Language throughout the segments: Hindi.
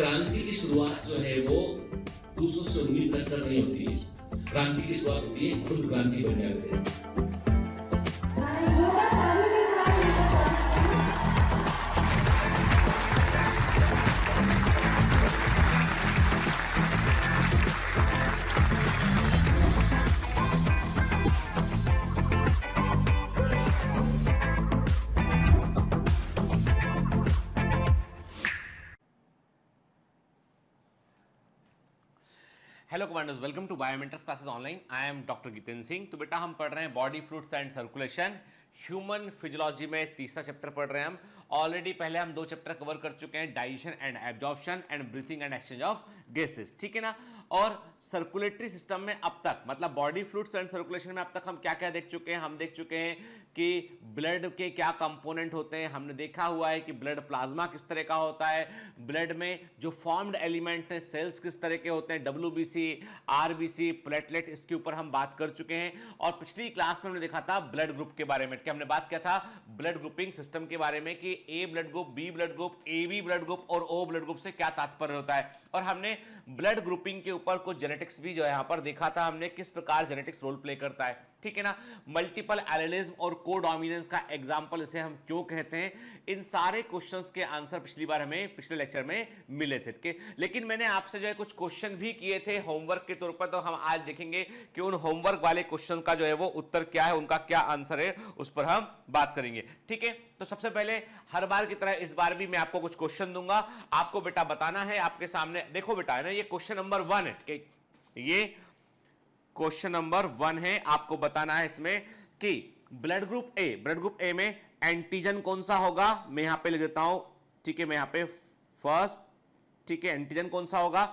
क्रांति की शुरुआत जो है वो दूसरों से उम्मीद रखकर नहीं होती है। क्रांति की शुरुआत होती है खुद क्रांति बनने से। Hello commanders, welcome to Biomentors classes online. I am doctor Jitendra Singh. तो बेटा हम पढ़ रहे हैं body fluids and circulation, human physiology में तीसरा चैप्टर पढ़ रहे हैं हम। ऑलरेडी पहले हम 2 चैप्टर कवर कर चुके हैं, digestion and absorption and breathing and exchange of gases, ठीक है ना। और सर्कुलेटरी सिस्टम में अब तक, मतलब बॉडी फ्लूइड्स एंड सर्कुलेशन में अब तक हम क्या क्या देख चुके हैं। हम देख चुके हैं कि ब्लड के क्या कंपोनेंट होते हैं। हमने देखा हुआ है कि ब्लड प्लाज्मा किस तरह का होता है, ब्लड में जो फॉर्म्ड एलिमेंट है सेल्स किस तरह के होते हैं, WBC, RBC, प्लेटलेट, इसके ऊपर हम बात कर चुके हैं। और पिछली क्लास में हमने देखा था ब्लड ग्रुप के बारे में, कि हमने बात किया था ब्लड ग्रुपिंग सिस्टम के बारे में कि A blood group, B blood group, AB blood group और O ब्लड ग्रुप से क्या तात्पर्य होता है। और हमने ब्लड ग्रुपिंग के ऊपर कुछ जेनेटिक्स भी जो है यहां पर देखा था हमने, किस प्रकार जेनेटिक्स रोल प्ले करता है, ठीक है ना। मल्टीपल एलेलिज्म और कोडोमिनेंस का एग्जांपल इसे हम क्यों कहते हैं, इन सारे क्वेश्चंस के आंसर पिछली बार हमें पिछले लेक्चर में मिले थे। लेकिन मैंने आपसे जो है कुछ क्वेश्चन भी किए थे होमवर्क के तौर पर, तो हम आज देखेंगे कि उन होमवर्क वाले क्वेश्चन का जो है वो उत्तर क्या है, उनका क्या आंसर है, उस पर हम बात करेंगे, ठीक है। तो सबसे पहले हर बार की तरह इस बार भी मैं आपको कुछ क्वेश्चन दूंगा, आपको बेटा बताना है। आपके सामने देखो बेटा, है ना, ये क्वेश्चन नंबर 1 है, ये क्वेश्चन नंबर 1 है। आपको बताना है इसमें कि ब्लड ग्रुप ए में एंटीजन कौन सा होगा। मैं यहां पे लिख देता हूं, ठीक है, मैं यहां पे फर्स्ट, ठीक है, एंटीजन कौन सा होगा।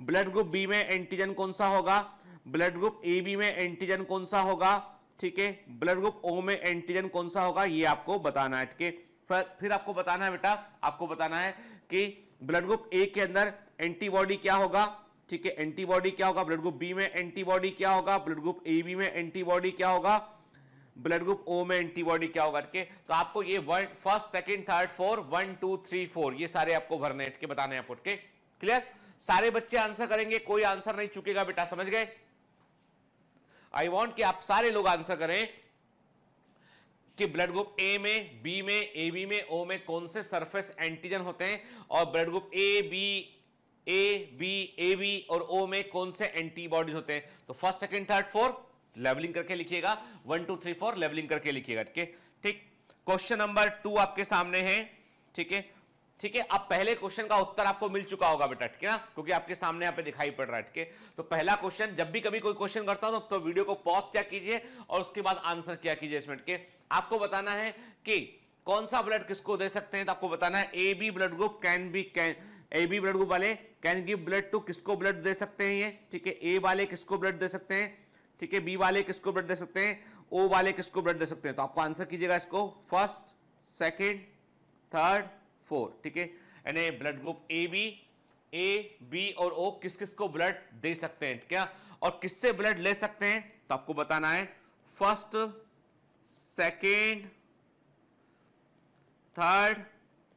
ब्लड ग्रुप बी में एंटीजन कौन सा होगा, ब्लड ग्रुप ए बी में एंटीजन कौन सा होगा, ठीक है, ब्लड ग्रुप ओ में एंटीजन कौन सा होगा, ये आपको बताना है, ठीक है। फिर आपको बताना है बेटा, आपको बताना है कि ब्लड ग्रुप ए के अंदर एंटीबॉडी क्या होगा, ठीक है, एंटीबॉडी क्या होगा, ब्लड ग्रुप बी में एंटीबॉडी क्या होगा, ब्लड ग्रुप ए बी में एंटीबॉडी क्या होगा, ब्लड ग्रुप ओ में एंटीबॉडी क्या होगा, ठीक है। तो आपको ये फर्स्ट, सेकंड, थर्ड, फोर्थ, 1 2 3 4 ये सारे आपको भरने हैं, बताने हैं, ठीक है, क्लियर। सारे बच्चे आंसर करेंगे, कोई आंसर नहीं चुकेगा बेटा, समझ गए। आई वांट कि आप सारे लोग आंसर करें कि ब्लड ग्रुप ए में, बी में, ए बी में, ओ में कौन से सरफेस एंटीजन होते हैं, और ब्लड ग्रुप ए बी और ओ में कौन से एंटीबॉडीज होते हैं। तो first, second, third, fourth levelling करके लिखिएगा, 1 2 3 4 लेवलिंग करके लिखिएगा, ठीक है, ठीक। क्वेश्चन नंबर 2 आपके सामने है, ठीक है, ठीक है। अब पहले क्वेश्चन का उत्तर आपको मिल चुका होगा बेटा, ठीक है ना, क्योंकि आपके सामने यहाँ पे दिखाई पड़ रहा है, ठीक है। तो पहला क्वेश्चन, जब भी कभी कोई क्वेश्चन करता हूं तो वीडियो को पॉज क्या कीजिए और उसके बाद आंसर क्या कीजिए इसमें, ठीक है। आपको बताना है कि कौन सा ब्लड किसको दे सकते हैं। तो आपको बताना है A B blood group A B blood group वाले कैन गिव ब्लड टू, किसको ब्लड दे सकते हैं ये, ठीक है। ए वाले किसको ब्लड दे सकते हैं, ठीक है, बी वाले किसको ब्लड दे सकते हैं, ओ वाले किसको ब्लड दे सकते हैं। तो आपको आंसर कीजिएगा इसको फर्स्ट, सेकंड, थर्ड, फोर्थ, ठीक है। यानी ब्लड ग्रुप ए बी और ओ किस किस को ब्लड दे सकते हैं, क्या, और किससे ब्लड ले सकते हैं। तो आपको बताना है first, second, third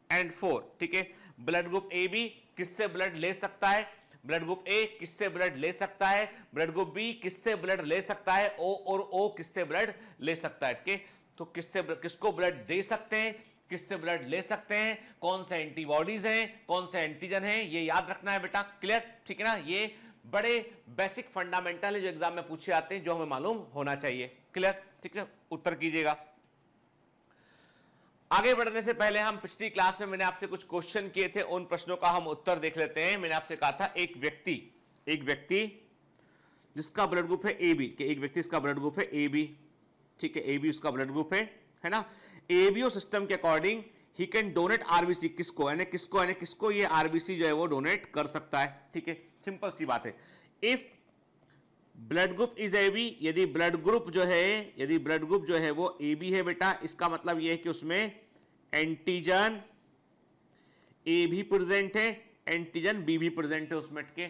and fourth, ठीक है। ब्लड ग्रुप ए बी किससे ब्लड ले सकता है, ब्लड ग्रुप ए किससे ब्लड ले सकता है, ब्लड ग्रुप बी किससे ब्लड ले सकता है, ओ और ओ किससे ब्लड ले सकता है, ठीक है। तो किसको ब्लड दे सकते हैं, किससे ब्लड ले सकते हैं, कौन से एंटीबॉडीज हैं, कौन से एंटीजन हैं, ये याद रखना है बेटा, क्लियर, ठीक है ना। ये बड़े बेसिक फंडामेंटल है जो एग्जाम में पूछे आते हैं, जो हमें मालूम होना चाहिए, क्लियर, ठीक है। उत्तर कीजिएगा। आगे बढ़ने से पहले हम पिछली क्लास में मैंने आपसे कुछ क्वेश्चन किए थे, उन प्रश्नों का हम उत्तर देख लेते हैं। मैंने आपसे कहा था एक व्यक्ति जिसका ब्लड ग्रुप है ए बी, एक व्यक्ति इसका ब्लड ग्रुप है ए बी, ठीक है, ए बी उसका ब्लड ग्रुप है ना। एबीओ सिस्टम के according he can donate RBC, किसको ये आरबीसी जो है वो डोनेट कर सकता है, ठीक है, सिंपल सी बात है। If blood group is A B, यदि ब्लड ग्रुप जो है वो ए बी है बेटा, इसका मतलब ये है कि उसमें एंटीजन ए भी प्रेजेंट है, एंटीजन बी भी प्रेजेंट है उसमें, ठीक है।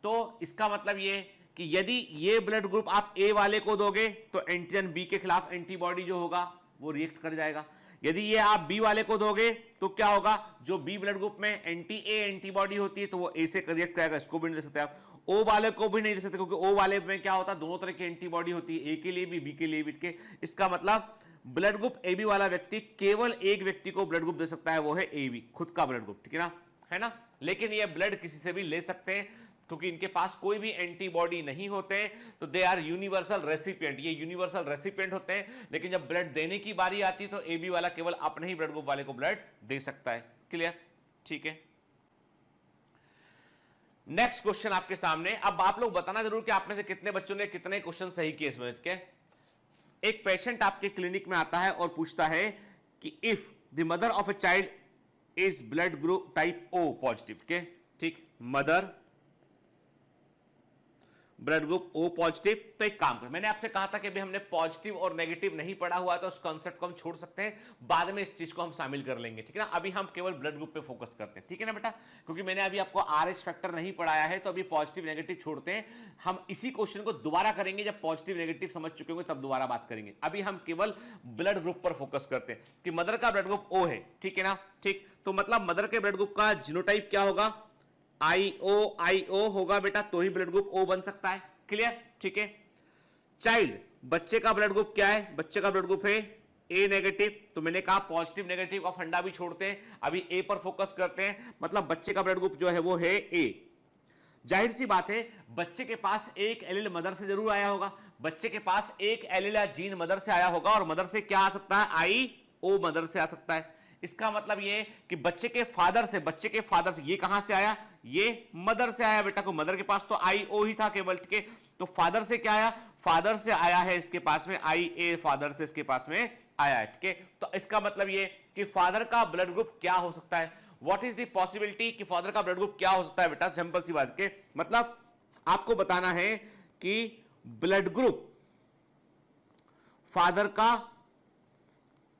तो इसका मतलब ये कि यदि ये ब्लड ग्रुप आप ए वाले को दोगे तो एंटीजन बी के खिलाफ एंटीबॉडी जो होगा वो रिएक्ट कर जाएगा। यदि ये आप बी वाले को दोगे तो क्या होगा, जो बी ब्लड ग्रुप में एंटी ए एंटीबॉडी होती है तो वो ए से रिएक्ट करेगा, इसको भी नहीं दे सकते आप। ओ वाले को भी नहीं दे सकते क्योंकि ओ वाले में क्या होता है, दोनों तरह की एंटीबॉडी होती है, ए के लिए भी बी के लिए भी। इसका मतलब ब्लड ग्रुप ए बी वाला व्यक्ति केवल एक व्यक्ति को ब्लड ग्रुप दे सकता है, वो है ए बी, खुद का ब्लड ग्रुप, ठीक है ना। लेकिन ये ब्लड किसी से भी ले सकते हैं क्योंकि इनके पास कोई भी एंटीबॉडी नहीं होते हैं, तो दे आर यूनिवर्सल रेसिपिएंट, ये यूनिवर्सल रेसिपिएंट होते हैं। लेकिन जब ब्लड देने की बारी आती है तो ए बी वाला केवल अपने ही ब्लड ग्रुप वाले को ब्लड दे सकता है। क्लियर, ठीक है। नेक्स्ट क्वेश्चन आपके सामने। अब आप लोग बताना जरूर कि आप में से कितने बच्चों ने कितने क्वेश्चन सही किए समझ के। एक पेशेंट आपके क्लिनिक में आता है और पूछता है कि if the mother of a child is blood group type O positive के, ठीक, mother blood group O positive, तो एक काम कर, मैंने आपसे कहा था कि अभी हमने पॉजिटिव और नेगेटिव नहीं पढ़ा हुआ तो उस कॉन्सेप्ट को हम छोड़ सकते हैं, बाद में इस चीज को हम शामिल कर लेंगे, ठीक है ना। अभी हम केवल ब्लड ग्रुप पे फोकस करते हैं, ठीक है ना बेटा, क्योंकि मैंने अभी आपको आरएच फैक्टर नहीं पढ़ाया है, तो अभी पॉजिटिव नेगेटिव छोड़ते हैं। हम इसी क्वेश्चन को दोबारा करेंगे जब पॉजिटिव नेगेटिव समझ चुके होंगे, तब दोबारा बात करेंगे। अभी हम केवल ब्लड ग्रुप पर फोकस करते हैं कि मदर का ब्लड ग्रुप ओ है, ठीक है ना, ठीक। तो मतलब मदर के ब्लड ग्रुप का जीनोटाइप क्या होगा, आईओ होगा बेटा, तो ही ब्लड ग्रुप ओ बन सकता है। क्लियर, ठीक है। चाइल्ड, बच्चे का ब्लड ग्रुप क्या है, बच्चे का ब्लड ग्रुप है ए नेगेटिव, तो मैंने कहा पॉजिटिव नेगेटिव का फंडा भी छोड़ते हैं, अभी ए पर फोकस करते हैं। मतलब बच्चे का ब्लड ग्रुप जो है वो है ए। जाहिर सी बात है बच्चे के पास एक एलील मदर से जरूर आया होगा, बच्चे के पास एक एलील या जीन मदर से आया होगा, और मदर से क्या आ सकता है, आई ओ मदर से आ सकता है। इसका मतलब ये कि बच्चे के फादर से ये कहां से आया, ये मदर से आया बेटा, को मदर के पास तो आई ओ ही था केवल, ठीक है। तो फादर से क्या आया, फादर से आया है इसके पास में आई ए, फादर से इसके पास में आया है, ठीक है। तो इसका मतलब ये कि फादर का ब्लड ग्रुप क्या हो सकता है, व्हाट इज द पॉसिबिलिटी कि फादर का ब्लड ग्रुप क्या हो सकता है बेटा, सिंपल सी बात के मतलब आपको बताना है कि ब्लड ग्रुप फादर का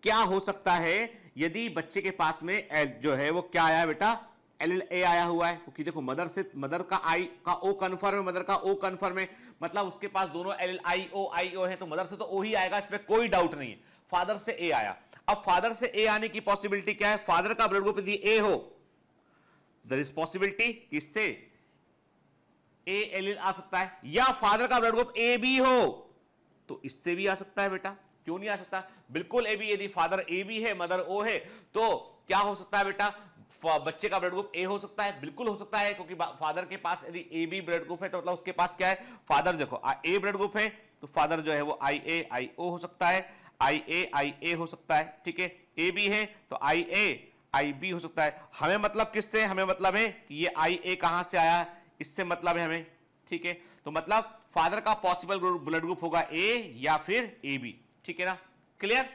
क्या हो सकता है यदि बच्चे के पास में जो है वो क्या आया है बेटा, एल ए आया हुआ है, क्योंकि देखो मदर का आई का ओ कन्फर्म है, मदर का ओ कन्फर्म है, मतलब उसके पास दोनों एल आई ओ है, तो मदर से तो ओ ही आएगा, इसमें कोई डाउट नहीं है। फादर से ए आया, अब फादर से ए आने की पॉसिबिलिटी क्या है, फादर का ब्लड ग्रुप यदि ए हो, देयर इज पॉसिबिलिटी कि इससे ए एलील आ सकता है, या फादर का ब्लड ग्रुप ए बी हो तो इससे भी आ सकता है बेटा। क्यों नहीं आ सकता, बिल्कुल ए बी, यदि फादर ए बी है मदर ओ है तो क्या हो सकता है बेटा, बच्चे का ब्लड ग्रुप ए हो सकता है, बिल्कुल हो सकता है, क्योंकि फादर के पास यदि ए बी ब्लड ग्रुप है तो मतलब उसके पास क्या है, फादर देखो ए ब्लड ग्रुप है तो फादर जो है वो आई ए आई ओ हो सकता है, आई ए हो सकता है, ठीक है। ए बी है तो आई ए आई बी हो सकता है। हमें मतलब किससे, हमें मतलब है कि ये आई ए कहां से आया, इससे मतलब है हमें, ठीक है। तो मतलब फादर का पॉसिबल ब्लड ग्रुप होगा ए या फिर ए बी, ठीक है ना, क्लियर।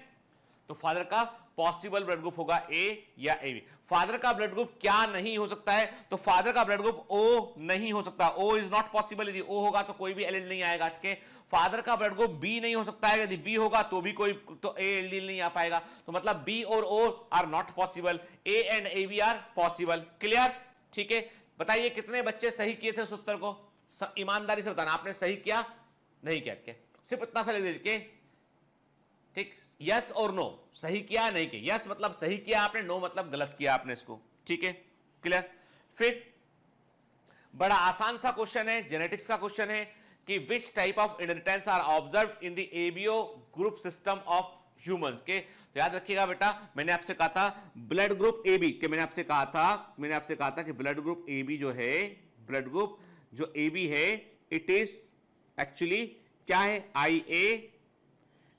तो फादर का पॉसिबल ब्लड ग्रुप होगा ए या ए बी। फादर का ब्लड ग्रुप क्या नहीं हो सकता है, तो फादर का ब्लड ग्रुप ओ नहीं हो सकता, ओ इज नॉट पॉसिबल, यदि ओ होगा तो कोई भी एलील नहीं आएगा, ठीक है। फादर का ब्लड ग्रुप बी नहीं हो सकता है, यदि बी होगा तो भी कोई तो ए एलील नहीं आ पाएगा, तो मतलब बी और O are not possible, A and A B are possible. Clear, ठीक है। बताइए कितने बच्चे सही किए थे उस उत्तर को, ईमानदारी से बताना, आपने सही किया नहीं किया, ठीक है, सिर्फ इतना सा लिख दीजिए, ठीक, यस और नो, सही किया नहीं किया, यस मतलब सही किया आपने, नो मतलब गलत किया आपने इसको, ठीक है, क्लियर। फिर बड़ा आसान सा क्वेश्चन है, जेनेटिक्स का क्वेश्चन है कि which type of inheritance are observed in the ABO group system of humans के। तो याद रखिएगा बेटा, मैंने आपसे कहा था ब्लड ग्रुप ए बी के, मैंने आपसे कहा था कि ब्लड ग्रुप ए बी जो है, ब्लड ग्रुप जो ए बी है, इट इज एक्चुअली क्या है, आई ए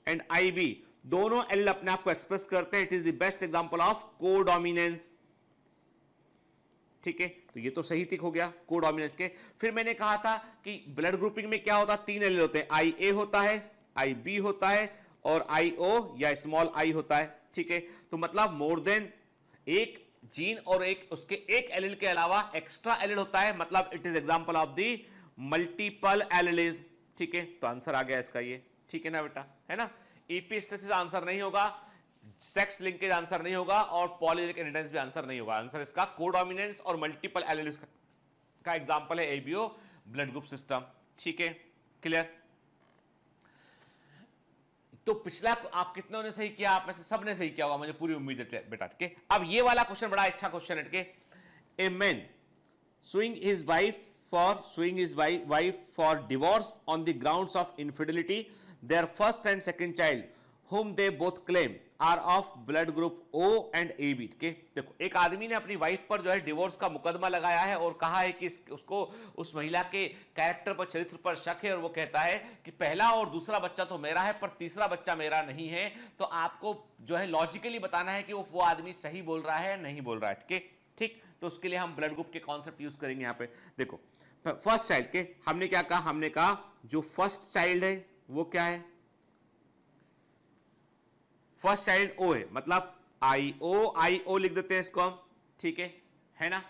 एंड आई बी, दोनों एल अपने आप को एक्सप्रेस करते हैं, it is the best example of codominance, ठीक है। तो ये तो सही टिक हो गया कोडोमिनेंस के। फिर मैंने कहा था कि ब्लड ग्रुपिंग में क्या होता है, तीन एल होते हैं, आई ए होता है, आई बी होता है और आई ओ या स्मॉल आई होता है, ठीक है। तो मतलब मोर देन एक जीन और एक उसके एक एलील के अलावा एक्स्ट्रा एलील होता है, मतलब it is example of the multiple एलीलिज्म, ठीक है। तो आंसर आ गया इसका ये, ठीक है ना बेटा, है ना। एपिस्टेसिस आंसर नहीं होगा, सेक्स लिंकेज आंसर नहीं होगा और पॉलीजेनिक इनहेरिटेंस भी आंसर नहीं होगा। आंसर इसका कोडोमिनेंस और मल्टीपल एलील्स का एग्जांपल है एबीओ ब्लड ग्रुप सिस्टम, ठीक है, क्लियर। तो पिछला आप कितनों ने सही किया? आप में से सब ने सही किया होगा, मुझे पूरी उम्मीद है बेटा। ठीक है, अब ये वाला क्वेश्चन बड़ा अच्छा क्वेश्चन है। A man suing his wife for divorce on the grounds of infidelity. Their first and second child, whom they both claim are of blood group O and AB. देखो, एक आदमी ने अपनी वाइफ पर जो है डिवोर्स का मुकदमा लगाया है और कहा है कि उसको उस महिला के कैरेक्टर पर, चरित्र पर शक है, और वो कहता है कि पहला और दूसरा बच्चा तो मेरा है पर तीसरा बच्चा मेरा नहीं है। तो आपको जो है लॉजिकली बताना है कि वो आदमी सही बोल रहा है नहीं बोल रहा है। ठीक, तो उसके लिए हम ब्लड ग्रुप के कॉन्सेप्ट यूज करेंगे। यहां पे देखो, फर्स्ट चाइल्ड के हमने क्या कहा? हमने कहा जो फर्स्ट चाइल्ड है वो क्या है? फर्स्ट चाइल्ड ओ है, मतलब आई ओ लिख देते हैं इसको हम। ठीक है ना?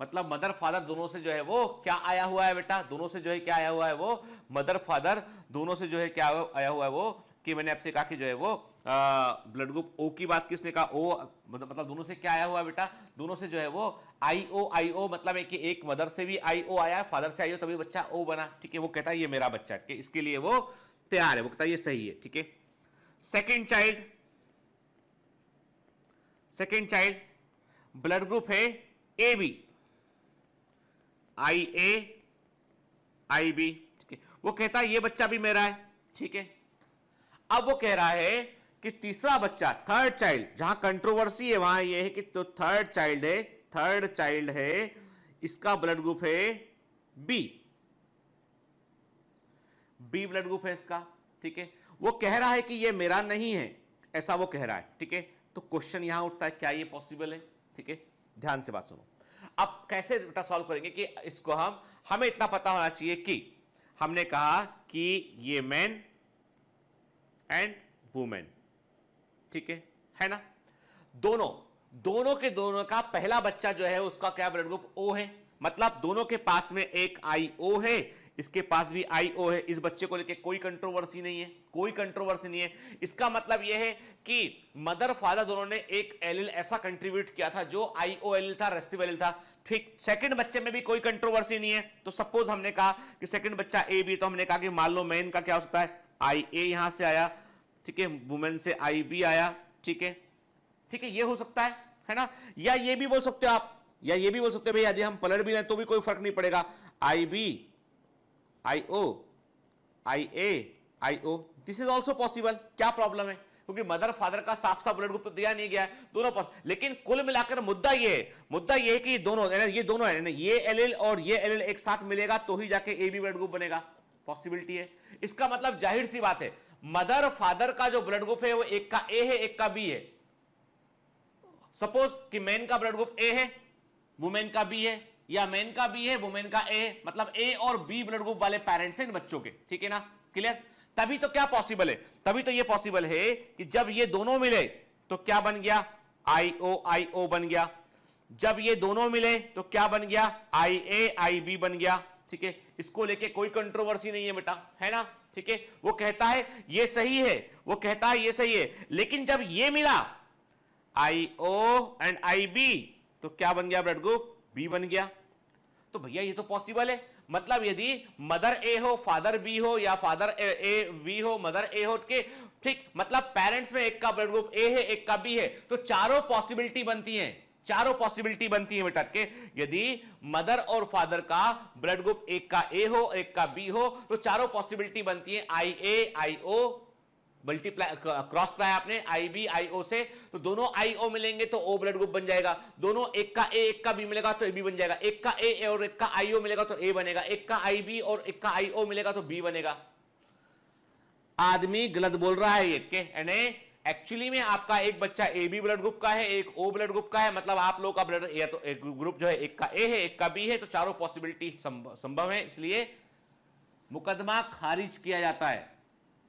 मतलब मदर फादर दोनों से जो है वो क्या आया हुआ है बेटा? दोनों से जो है क्या आया हुआ है? वो मदर फादर दोनों से जो है क्या आया हुआ है वो, कि मैंने आपसे कहा कि जो है वो ब्लड ग्रुप ओ की बात किसने कहा? ओ, मतलब दोनों से क्या आया हुआ है बेटा? दोनों से जो है वो आई ओ मतलब है कि एक मदर से भी आई ओ आया, फादर से आई ओ, तभी बच्चा ओ बना। ठीक है, वो कहता है ये मेरा बच्चा है, इसके लिए वो तैयार है, वो कहता है ये सही है। ठीक है, सेकेंड चाइल्ड ब्लड ग्रुप है ए बी, आई बी। ठीक है, वो कहता है ये बच्चा भी मेरा है। ठीक है, अब वो कह रहा है कि तीसरा बच्चा, थर्ड चाइल्ड, जहां कंट्रोवर्सी है वहां ये है कि तो थर्ड चाइल्ड है, इसका ब्लड ग्रुप है बी ब्लड ग्रुप है इसका। ठीक है, वो कह रहा है कि ये मेरा नहीं है, ऐसा वो कह रहा है। ठीक है, तो क्वेश्चन यहां उठता है क्या ये पॉसिबल है? ठीक है, ध्यान से बात सुनो। अब कैसे बेटा सॉल्व करेंगे कि इसको हमें इतना पता होना चाहिए कि हमने कहा कि ये मैन एंड वुमेन। ठीक है ना? दोनों का पहला बच्चा जो है उसका क्या ब्लड ग्रुप ओ है, मतलब दोनों के पास में एक आई ओ है, इसके पास भी आई ओ है। इस बच्चे को लेके कोई कंट्रोवर्सी नहीं है। इसका मतलब यह है कि मदर फादर दोनों ने एक एलील ऐसा कंट्रीब्यूट किया था जो आई ओ एलील था, रेसिव एलील था। ठीक, सेकंड बच्चे में भी कोई कंट्रोवर्सी नहीं है। तो सपोज हमने कहा कि सेकंड बच्चा ए बी, तो हमने कहा कि मान लो मैन का क्या हो सकता है? आई ए यहां से आया। ठीक है, वुमेन से आई बी आया। ठीक है, ये हो सकता है ना? या ये भी बोल सकते हो आप, या ये भी बोल सकते हो भाई यदि हम पलट भी लें तो भी कोई फर्क नहीं पड़ेगा, I B I O I A I O, this is also possible. क्या प्रॉब्लम है? क्योंकि मदर फादर का साफ साफ ब्लड ग्रुप तो दिया नहीं गया है, दोनों। लेकिन कुल मिलाकर मुद्दा ये है कि दोनों है, ये एलील और ये एलील एक साथ मिलेगा तो ही जाके ए बी ब्लड ग्रुप बनेगा, पॉसिबिलिटी है। इसका मतलब जाहिर सी बात है, मदर फादर का जो ब्लड ग्रुप है वो एक का ए है, एक का बी है। सपोज कि मैन का ब्लड ग्रुप ए है, वुमेन का बी है, या मैन का बी है, वुमेन का ए है, मतलब ए और बी ब्लड ग्रुप वाले पेरेंट्स हैं इन बच्चों के। ठीक है ना? क्लियर? तभी तो क्या पॉसिबल है? तभी तो ये पॉसिबल है कि जब ये दोनों मिले तो क्या बन गया? आई ओ बन गया। जब ये दोनों मिले तो क्या बन गया? आई ए आई बी बन गया। ठीक है, इसको लेके कोई कंट्रोवर्सी नहीं है बेटा, है ना? ठीक है, वो कहता है ये सही है, लेकिन जब ये मिला आई ओ एंड आई बी तो क्या बन गया? ब्लड ग्रुप बी बन गया। तो भैया ये तो पॉसिबल है, मतलब यदि मदर ए हो, फादर बी हो, या फादर ए बी हो, मदर ए हो, के ठीक, मतलब पेरेंट्स में एक का ब्लड ग्रुप ए है, एक का बी है, तो चारों पॉसिबिलिटी बनती हैं बेटा के। यदि मदर और फादर का ब्लड ग्रुप एक का ए हो, एक का बी हो, तो चारों पॉसिबिलिटी बनती है आई A I O, multiply cross कराया आपने आई बी आई ओ से, तो दोनों आई ओ मिलेंगे तो ओ ब्लड ग्रुप बन जाएगा। दोनों एक का ए एक का बी मिलेगा तो ए बी बन जाएगा। एक का ए और एक का आई ओ मिलेगा तो ए बनेगा। एक का आई बी और एक का आई ओ मिलेगा तो बी बनेगा। आदमी गलत बोल रहा है ये, एक्चुअली में आपका एक बच्चा ए बी ब्लड ग्रुप का है, एक ओ ब्लड ग्रुप का है, मतलब आप लोग का ब्लड या तो एक ग्रुप जो है एक का ए है, एक का बी है, तो चारों पॉसिबिलिटी संभव है, इसलिए मुकदमा खारिज किया जाता है।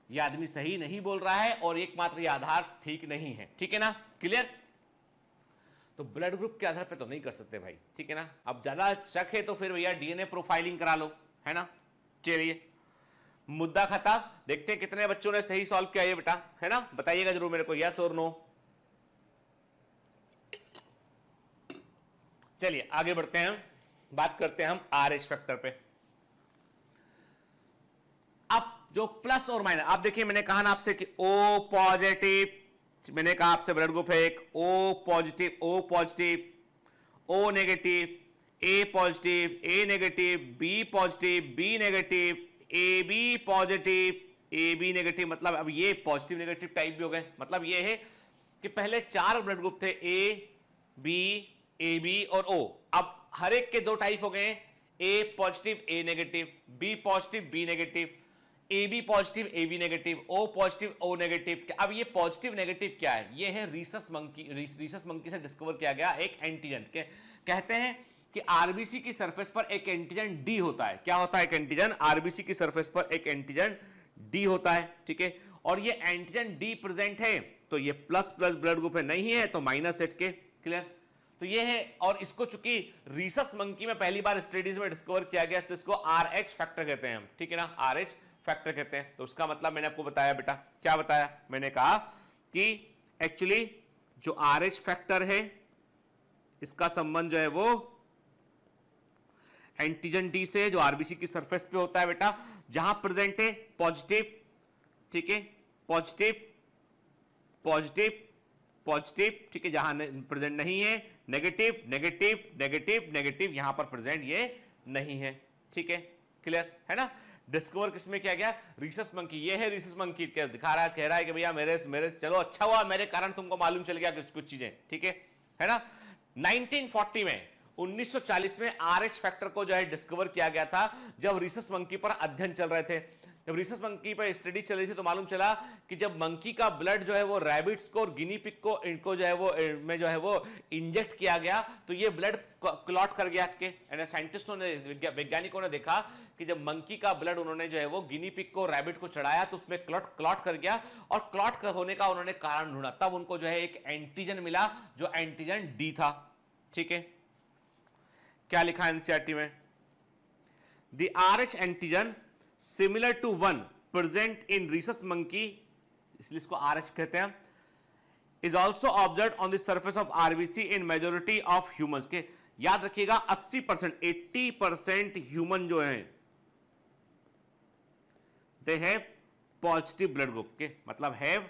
यह आदमी सही नहीं बोल रहा है और एकमात्र यह आधार ठीक नहीं है। ठीक है ना? क्लियर? तो ब्लड ग्रुप के आधार पे तो नहीं कर सकते भाई। ठीक है ना? अब ज्यादा शक है तो फिर भैया डीएनए प्रोफाइलिंग करा लो, है ना? चलिए, मुद्दा खत्म। देखते हैं कितने बच्चों ने सही सॉल्व किया ये बेटा, है ना? बताइएगा जरूर मेरे को, यस और नो। चलिए आगे बढ़ते हैं, बात करते हैं हम आरएच फैक्टर पे। अब जो प्लस और माइनस, आप देखिए मैंने कहा ना आपसे कि O पॉजिटिव, मैंने कहा आपसे ब्लड ग्रुप है एक O positive, O negative, A positive, A negative, B positive, B negative, AB positive, AB negative, मतलब अब ये पॉजिटिव नेगेटिव टाइप भी हो गए। मतलब ये है कि पहले 4 ब्लड ग्रुप थे A, B, AB और O, अब हर एक के 2 टाइप हो गए, A positive, A negative, B positive, B negative, AB positive, AB negative, O positive, O negative. अब ये पॉजिटिव नेगेटिव क्या है? ये है रीसस मंकी से डिस्कवर किया गया एक एंटीजन। कहते हैं कि आरबीसी की सरफेस पर एक एंटीजन डी होता है। क्या होता है? एक एंटीजन, आरबीसी की सरफेस पर एक एंटीजन डी होता है, ठीक है। और ये एंटीजन डी प्रेजेंट है तो ये प्लस प्लस ब्लड ग्रुप है, नहीं है तो माइनस सेट के। क्लियर? तो ये है, और इसको चूंकि रीसस मंकी में पहली बार स्टडीज में डिस्कवर किया गया तो इसको RH फैक्टर कहते हैं हम, ठीक है ना, RH फैक्टर कहते हैं। तो उसका मतलब मैंने आपको बताया बेटा, क्या बताया? मैंने कहा कि एक्चुअली जो RH फैक्टर है इसका संबंध जो है वो एंटीजन डी से, जो आरबीसी की सरफेस पे होता है बेटा, जहां प्रेजेंट है पॉजिटिव, ठीक है, पॉजिटिव पॉजिटिव पॉजिटिव, ठीक है, जहां प्रेजेंट नहीं है नेगेटिव नेगेटिव नेगेटिव नेगेटिव, यहां पर प्रेजेंट ये नहीं है, ठीक है। क्लियर है ना? डिस्कवर किसमें किया गया? Rhesus monkey. ये है रीसस मंकी, क्या दिखा रहा है, कह रहा है कि भैया मेरे चलो अच्छा हुआ मेरे कारण तुमको मालूम चल गया कुछ चीजें, ठीक है ना। 1940 में 1940 में RH फैक्टर को जो है डिस्कवर किया गया था, जब रीसस मंकी पर अध्ययन चल रहे थे। जब रीसस मंकी पर स्टडी चल रही थी तो मालूम चला कि जब मंकी का ब्लड जो है वो रैबिट्स को और गिनी पिग को इनको जो है वो में जो है वो इंजेक्ट किया गया तो ये ब्लड क्लॉट कर गया के। साइंटिस्टों ने, वैज्ञानिकों ने देखा कि जब मंकी का ब्लड उन्होंने जो है वो गिनी पिग को रैबिट को चढ़ाया तो उसमें क्लॉट कर गया, और क्लॉट होने का उन्होंने कारण ढूंढा। तब उनको जो है एक एंटीजन मिला जो एंटीजन डी था, ठीक है। क्या लिखा एनसीईआरटी में? The RH antigen similar to one present in rhesus monkey, इसलिए इसको RH कहते हैं, is also observe on the surface of RBC in majority of humans के। याद रखिएगा 80%, 80% ह्यूमन जो है they have positive blood group के, मतलब हैव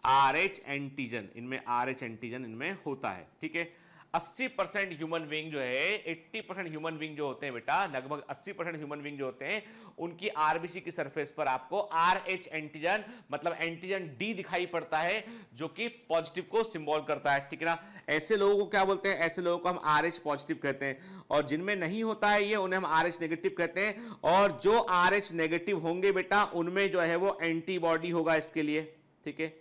RH एंटीजन, इनमें RH एंटीजन इनमें होता है, ठीक है। 80% ह्यूमन बीइंग जो है, 80% ह्यूमन बीइंग जो होते हैं बेटा, लगभग 80% ह्यूमन बीइंग जो होते हैं उनकी आरबीसी की सरफेस पर आपको RH एंटीजन, मतलब एंटीजन डी दिखाई पड़ता है जो कि पॉजिटिव को सिंबल करता है, ठीक है ना। ऐसे लोगों को क्या बोलते हैं? ऐसे लोगों को हम RH पॉजिटिव कहते हैं, और जिनमें नहीं होता है ये उन्हें हम RH नेगेटिव कहते हैं। और जो RH नेगेटिव होंगे बेटा उनमें जो है वो एंटीबॉडी होगा इसके लिए, ठीक है।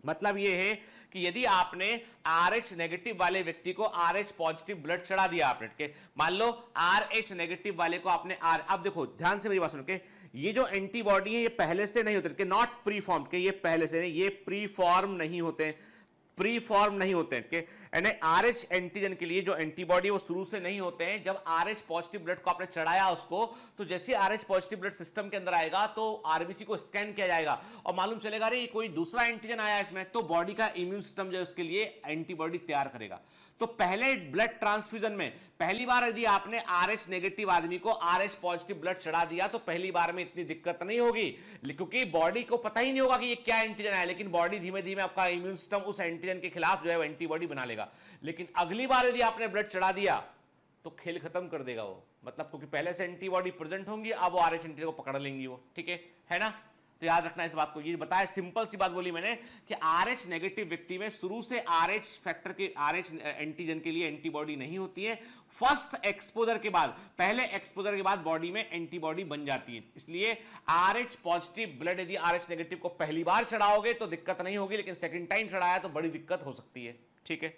मतलब ये है कि यदि आपने RH नेगेटिव वाले व्यक्ति को RH पॉजिटिव ब्लड चढ़ा दिया आपने, ठीक है, मान लो RH नेगेटिव वाले को आपने अब देखो ध्यान से मेरी बात सुनो के, ये जो एंटीबॉडी है ये पहले से नहीं होते, नॉट प्री फॉर्म के, ये पहले से नहीं, ये प्री फॉर्म नहीं होते, प्री फॉर्म नहीं होते हैं, यानी RH एंटीजन के लिए जो एंटीबॉडी वो शुरू से नहीं होते हैं। जब RH पॉजिटिव ब्लड को आपने चढ़ाया उसको, तो जैसे RH पॉजिटिव ब्लड सिस्टम के अंदर आएगा तो आरबीसी को स्कैन किया जाएगा और मालूम चलेगा रे कोई दूसरा एंटीजन आया इसमें, तो बॉडी का इम्यून सिस्टम जो है उसके लिए एंटीबॉडी तैयार करेगा। तो पहले ब्लड ट्रांसफ्यूजन में पहली बार यदि आपने RH नेगेटिव आदमी को RH पॉजिटिव ब्लड चढ़ा दिया तो पहली बार में इतनी दिक्कत नहीं होगी, क्योंकि बॉडी को पता ही नहीं होगा कि ये क्या एंटीजन है, लेकिन बॉडी धीमे धीमे आपका इम्यून सिस्टम उस एंटीजन के खिलाफ जो है वो एंटीबॉडी बना लेगा। लेकिन अगली बार यदि आपने ब्लड चढ़ा दिया तो खेल खत्म कर देगा वो, मतलब क्योंकि पहले से एंटीबॉडी प्रेजेंट होंगी, अब वो RH एंटीजन को पकड़ लेंगी वो, ठीक है ना। तो याद रखना इस बात को, ये बताया, सिंपल सी बात बोली मैंने कि RH नेगेटिव व्यक्ति में शुरू से RH फैक्टर के, RH एंटीजन के लिए एंटीबॉडी नहीं होती है। फर्स्ट एक्सपोजर के बाद, पहले एक्सपोजर के बाद बॉडी में एंटीबॉडी बन जाती है। इसलिए RH पॉजिटिव ब्लड यदि RH नेगेटिव को पहली बार चढ़ाओगे तो दिक्कत नहीं होगी, लेकिन सेकंड टाइम चढ़ाया तो बड़ी दिक्कत हो सकती है, ठीक है।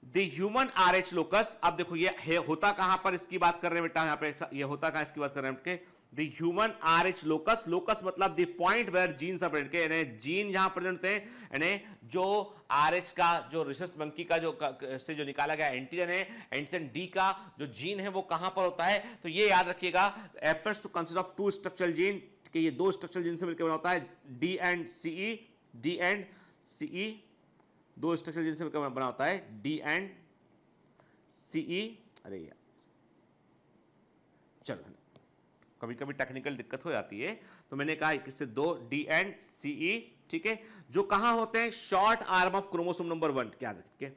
द ह्यूमन RH लोकस, अब देखो ये होता कहां पर, इसकी बात कर रहे हैं बेटा, यहां पे ये होता कहां, इसकी बात कर रहे हैं। The human RH locus, locus मतलब the point where genes are present, यानी जीन जहां प्रेजेंट होते हैं, यानी जो RH का, जो रिसस मंकी का जो से जो निकाला गया एंटीजन है, एंटीजन डी का जो जीन है वो कहां पर होता है, तो ये याद रखिएगा, appears to consist of 2 structural gene, कि ये 2 स्ट्रक्चरल जीन से मिलकर बना होता है, D and CE, 2 structural gene से मिलकर बना होता है D and CE। अरे यार चलो कभी कभी टेक्निकल दिक्कत हो जाती है, तो मैंने कहा किससे दो डी एंड सीई, ठीक है, जो कहां होते हैं, short arm of chromosome number 1, क्या देखिए,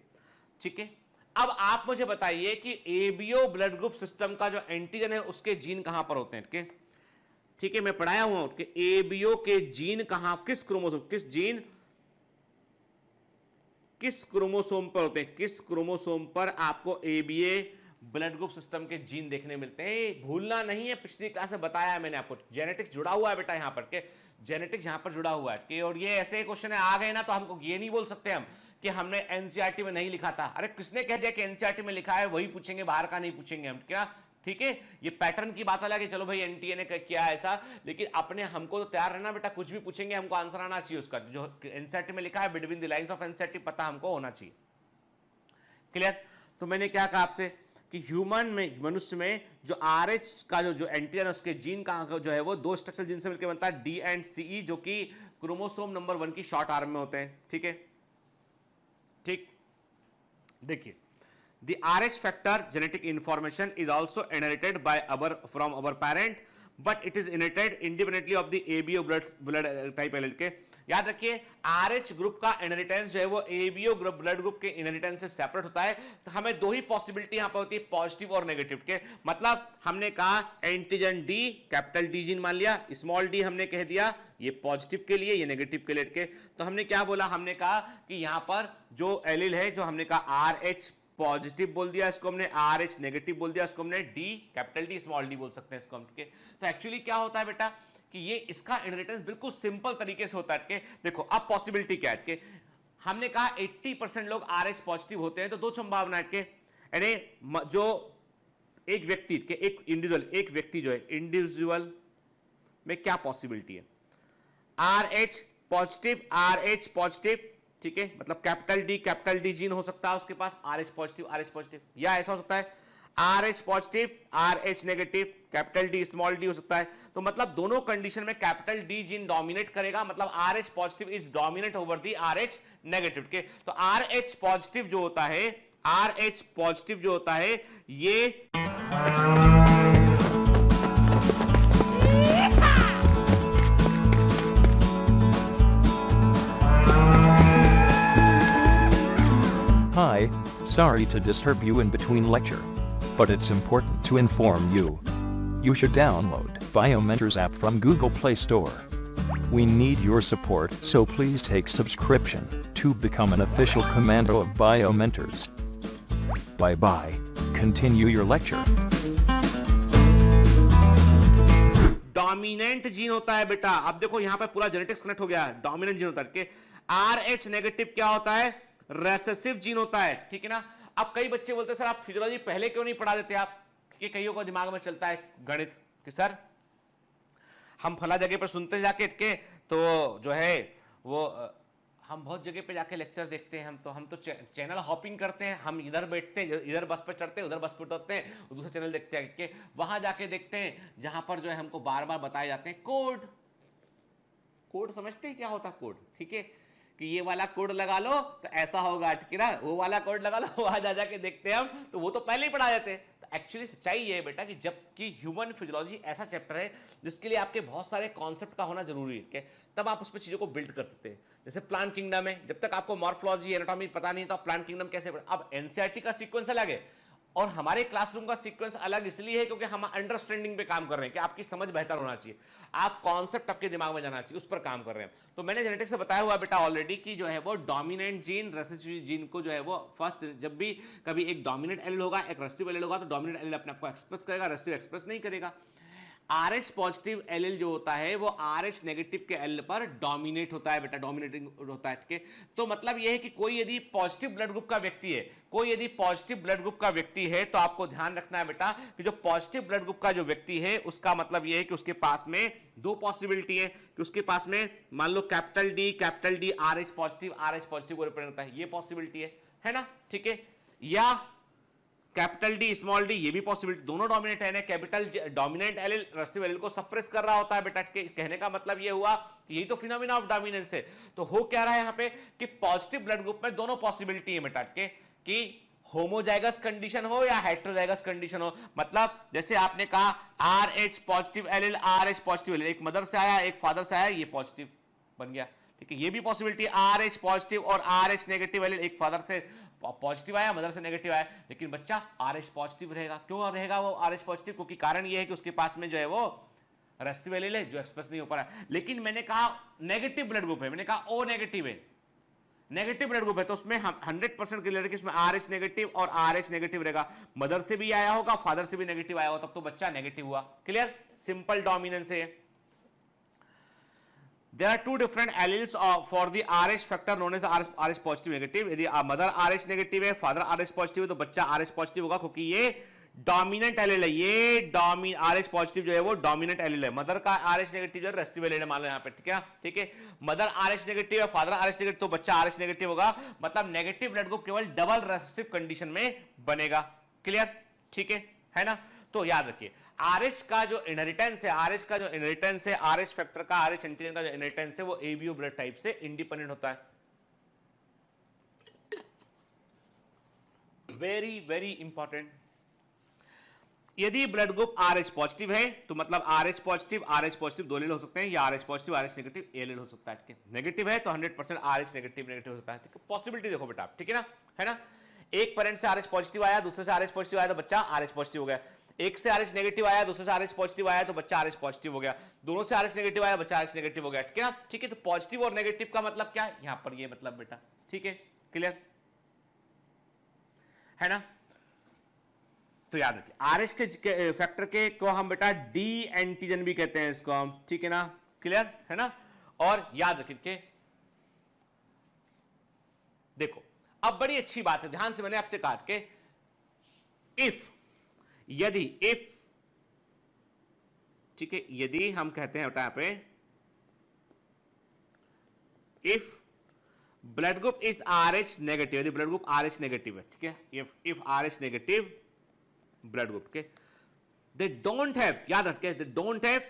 ठीक है। अब आप मुझे बताइए कि एबीओ ब्लड ग्रुप सिस्टम का जो एंटीजन है उसके जीन कहां पर होते हैं, ठीक है, मैं पढ़ाया हुआ हूं कि एबीओ के जीन कहां, किस क्रोमोसोम, किस जीन किस क्रोमोसोम पर होते हैं, किस क्रोमोसोम पर आपको एबीए ब्लड ग्रुप सिस्टम के जीन देखने मिलते हैं। भूलना नहीं है, पिछली क्लास में बताया है मैंने आपको, जेनेटिक्स जुड़ा हुआ है बेटा, यहां पर के जेनेटिक्स यहां पर जुड़ा हुआ है कि, और ये ऐसे क्वेश्चन आ गए ना तो हमको ये नहीं बोल सकते हम कि हमने एनसीईआरटी में नहीं लिखा था। अरे किसने कह दिया कि एनसीईआरटी में लिखा है, वही पूछेंगे, बाहर का नहीं पूछेंगे हम, क्या, ठीक है। ये पैटर्न की बात अलग है, चलो भाई एनटीए ने किया ऐसा, लेकिन अपने हमको तो तैयार रहना बेटा, कुछ भी पूछेंगे हमको आंसर आना चाहिए उसका, जो एनसीईआरटी में लिखा है, between the lines of NCERT पता हमको होना चाहिए, क्लियर। तो मैंने क्या कहा आपसे कि ह्यूमन में, मनुष्य में जो आरएच का जो एंटीजन उसके जीन का जो है वो दो स्ट्रक्चरल जीन से मिलकर बनता है, डी एंड सीई, जो कि क्रोमोसोम नंबर 1 की शॉर्ट आर्म में होते हैं, ठीक है, ठीक। देखिए, the RH factor genetic information is also inherited by from our parent, but it is inherited independently of the ABO blood type allele के। याद रखिए, RH ग्रुप का इनहेरिटेंस जो है वो ABO ब्लड ग्रुप के इनहेरिटेंस से सेपरेट होता है। तो हमें दो ही पॉसिबिलिटी यहां पर होती है, पॉजिटिव और नेगेटिव के। मतलब हमने कहा antigen D, capital D gene मान लिया, स्मॉल डी हमने कह दिया ये पॉजिटिव के लिए, ये नेगेटिव के लिए। तो हमने क्या बोला, हमने कहा कि यहां पर जो एलील है, जो हमने कहा RH पॉजिटिव बोल दिया, इसको हमने RH नेगेटिव बोल दिया, इसको हमने D capital D small d बोल सकते हैं इसको हम, ठीक है। तो एक्चुअली क्या होता है बेटा कि ये इसका इनहेरिटेंस बिल्कुल सिंपल तरीके से होता है, कि देखो अब पॉसिबिलिटी क्या है कि हमने कहा 80% लोग RH पॉजिटिव होते हैं, तो दो संभावना है कि यानी जो एक व्यक्ति के, एक इंडिविजुअल, एक व्यक्ति जो है इंडिविजुअल में क्या पॉसिबिलिटी है, RH पॉजिटिव, ठीक है, मतलब कैपिटल डी जीन हो सकता है उसके पास, RH पॉजिटिव, या ऐसा हो सकता है RH positive RH negative, capital D small d हो सकता है। तो मतलब दोनों कंडीशन में कैपिटल D जीन डोमिनेट करेगा, मतलब RH positive is dominate over the RH negative के। तो RH पॉजिटिव जो होता है, RH पॉजिटिव जो होता है ये Hi, sorry to disturb you in between lecture. But it's important to inform you. You should download Biomentors app from Google Play Store. We need your support, so please take subscription to become an official commando of Biomentors. Bye bye. Continue your lecture. Dominant gene होता है बेटा, अब देखो यहां पर पूरा जेनेटिक्स कनेक्ट हो गया है। डोमिनेंट जीन होता है कि RH नेगेटिव क्या होता है, रेसेसिव जीन होता है, ठीक है ना। अब कई बच्चे बोलते हैं सर आप फिजियोलॉजी पहले क्यों नहीं पढ़ा देते आप, कि कईयों को दिमाग में चलता है गणित कि सर हम फला जगह पर सुनते जाके के, तो जो है वो हम बहुत जगह पे जाके लेक्चर देखते हैं, हम तो चैनल हॉपिंग करते हैं, हम इधर बैठते हैं, इधर बस पे चढ़ते हैं, उधर बस पे उतरते हैं, दूसरा चैनल देखते हैं कि वहां जाके देखते हैं जहां पर जो है हमको बार बार बताए जाते हैं कोड समझते हैं क्या होता है कोड, ठीक है, कि ये वाला कोड लगा लो तो ऐसा होगा, ठीक है ना, वो वाला कोड लगा लो, वहां जा जाके देखते हैं हम, तो वो तो पहले ही पढ़ा जाते हैं। तो एक्चुअली सच्चाई ये है बेटा कि जबकि ह्यूमन फिजियोलॉजी ऐसा चैप्टर है जिसके लिए आपके बहुत सारे कॉन्सेप्ट का होना जरूरी है, तब आप उस पर चीजों को बिल्ड कर सकते हैं। जैसे प्लांट किंगडम है, जब तक आपको मॉर्फोलॉजी एनाटॉमी पता नहीं तो आप प्लांट किंगडम कैसे, अब एनसीईआरटी का सीक्वेंस अलग है और हमारे क्लासरूम का सीक्वेंस अलग इसलिए है क्योंकि हम अंडरस्टैंडिंग पे काम कर रहे हैं कि आपकी समझ बेहतर होना चाहिए, आप कॉन्सेप्ट आपके दिमाग में जाना चाहिए, उस पर काम कर रहे हैं। तो मैंने जेनेटिक्स से बताया हुआ बेटा ऑलरेडी कि जो है वो डोमिनेंट जीन रेसेसिव जीन को जो है वो फर्स्ट, जब भी कभी एक डोमिनेंट एलील होगा एक रेसेसिव एलील होगा, तो डोमिनेंट एलील अपने आप को एक्सप्रेस करेगा, रेसेसिव एक्सप्रेस नहीं करेगा। RH पॉजिटिव एलील जो होता है वो RH नेगेटिव के एलील पर डोमिनेट होता है बेटा, डोमिनेटिंग होता है, ठीक है। तो मतलब ये है कि कोई यदि पॉजिटिव ब्लड ग्रुप का व्यक्ति है, कोई यदि पॉजिटिव ब्लड ग्रुप का व्यक्ति है, तो आपको ध्यान रखना है बेटा कि जो पॉजिटिव ब्लड ग्रुप का जो व्यक्ति है उसका मतलब ये है कि उसके पास में दो पॉसिबिलिटी है कि उसके पास में मान लो कैपिटल D RH पॉजिटिव को रिप्रेजेंट करता है, ये पॉसिबिलिटी है ना, ठीक है, या कैपिटल D स्मॉल d, ये भी पॉसिबिलिटी, दोनों डोमिनेट है ना। Capital dominant allele recessive allele को सप्रेस कर रहा होता है बेटा, कहने का मतलब ये हुआ कि यही तो फिनोमेना ऑफ डोमिनेंस है। तो हो क्या रहा है यहाँ पे कि पॉजिटिव ब्लड ग्रुप में दोनों पॉसिबिलिटी है बेटा कि होमोजाइगस कंडीशन हो या हेटेरोजाइगस कंडीशन हो, मतलब जैसे आपने कहा RH positive allele, RH positive allele, एक मदर से आया एक फादर से आया, ये पॉजिटिव बन गया, ठीक है। ये भी पॉसिबिलिटी RH पॉजिटिव और RH नेगेटिव एलील, एक फादर से पॉजिटिव आया मदर से नेगेटिव आया, लेकिन बच्चा RH पॉजिटिव रहेगा। क्यों रहेगा वो RH पॉजिटिव? क्योंकि कारण ये है कि उसके पास में जो है वो रेसिव एलील है जो एक्सप्रेस नहीं हो पा रहा है। लेकिन मैंने कहा नेगेटिव ब्लड ग्रुप है, मैंने कहा O नेगेटिव है, नेगेटिव ब्लड ग्रुप है, तो उसमें हम 100% क्लियर है कि उसमें RH नेगेटिव और RH नेगेटिव रहेगा। मदर से भी आया होगा, फादर से भी नेगेटिव आया होगा, तब तो बच्चा नेगेटिव हुआ। क्लियर? सिंपल डोमिनेंस है। There are two different alleles for the RH factor known as RH positive negative. यदि मदर RH नेगेटिव है, फादर RH पॉजिटिव है, तो बच्चा RH पॉजिटिव होगा, क्योंकि ये डोमिनेंट एलील है। ये RH पॉजिटिव जो है वो डोमिनेंट एलील है। मदर का RH नेगेटिव जो है रेसिव एलील है, मान लो यहाँ पे, ठीक है, ठीक है। मदर RH नेगेटिव है, फादर RH नेगेटिव, तो बच्चा RH नेगेटिव होगा। मतलब नेगेटिव ब्लड ग्रुप केवल डबल रेसेसिव कंडीशन में बनेगा। क्लियर? ठीक है ना? तो याद रखिए RH का जो इनहेरिटेंस है, RH का जो इनहेरिटेंस है, RH फैक्टर का, RH एंटीजन का जो इनहेरिटेंस है, वो ABO ब्लड टाइप से इंडिपेंडेंट होता है। Very very important. यदि ब्लड ग्रुप RH पॉजिटिव है तो मतलब RH पॉजिटिव दो एलील हो सकते हैं, या RH positive RH negative allele हो सकता है, ठीक है। नेगेटिव है तो 100% RH नेगेटिव हो सकता है, ठीक है। पॉसिबिलिटी देखो बेटा, ठीक है ना, है ना। एक पेरेंट से RH पॉजिटिव आया, दूसरे से RH पॉजिटिव आया, तो बच्चा RH पॉजिटिव हो गया। एक से RH नेगेटिव आया, दूसरे से RH पॉजिटिव आया, तो बच्चा RH पॉजिटिव हो गया। दोनों से RH नेगेटिव आया, बच्चा RH नेगेटिव हो गया, ठीक है ना, ठीक है। तो पॉजिटिव और नेगेटिव का मतलब क्या है यहां पर, ये मतलब बेटा, ठीक है, क्लियर है ना। तो याद रखिए RH के फैक्टर के को हम बेटा डी एंटीजन भी कहते हैं इसको हम, ठीक है ना, क्लियर है ना। और याद रखिए, देखो अब बड़ी अच्छी बात है, ध्यान से मैंने आपसे कहा कि यदि ठीक है, यदि हम कहते हैं बेटा यहां पे if blood group is RH negative, यदि ब्लड ग्रुप RH नेगेटिव है, ठीक है, if RH negative blood group के, दे डोंट हैव, याद रखिए, they don't have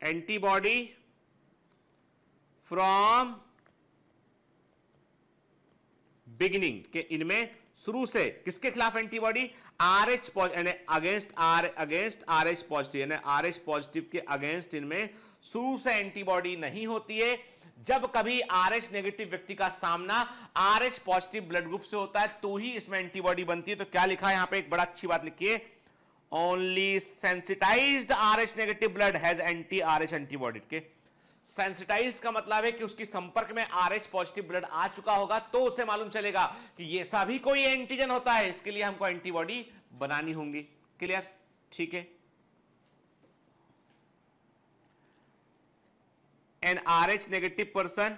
antibody from beginning, के इनमें शुरू से किसके खिलाफ antibody, RH against RH positive, यानी RH पॉजिटिव के अगेंस्ट इनमें शुरू से एंटीबॉडी नहीं होती है। जब कभी RH नेगेटिव व्यक्ति का सामना RH पॉजिटिव ब्लड ग्रुप से होता है तो ही इसमें एंटीबॉडी बनती है। तो क्या लिखा है यहां पे, एक बड़ा अच्छी बात लिखिए, only sensitised RH negative blood has एंटी-RH एंटीबॉडी के। सेंसिटाइज्ड का मतलब है कि उसकी संपर्क में RH पॉजिटिव ब्लड आ चुका होगा तो उसे मालूम चलेगा कि ये सभी कोई एंटीजन होता है, इसके लिए हमको एंटीबॉडी बनानी होंगी। क्लियर? ठीक है। An RH negative person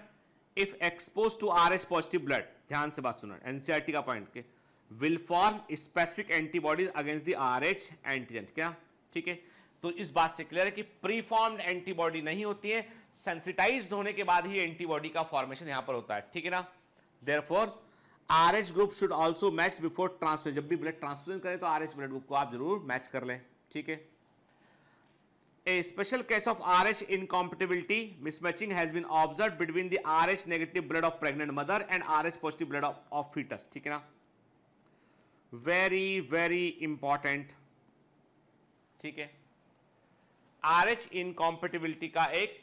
if expose to RH positive blood, ध्यान से बात सुना, एनसीईआरटी का पॉइंट के, will form specific antibodies against the RH antigen. क्या? ठीक है। तो इस बात से क्लियर है कि प्रीफॉर्म्ड एंटीबॉडी नहीं होती है, सेंसिटाइज्ड होने के बाद ही एंटीबॉडी का फॉर्मेशन यहां पर होता है, ठीक है ना। Therefore RH group should also match before transfusion, जब भी ब्लड ट्रांसफ्यूजन करें तो RH ब्लड ग्रुप को आप जरूर मैच कर लें, ठीक है। A special case of RH incompatibility mismatching has been observed between the RH negative blood of pregnant mother and RH positive blood of fetus, ठीक है ना, very very important, ठीक है। RH इनकॉम्पेटिबिलिटी का एक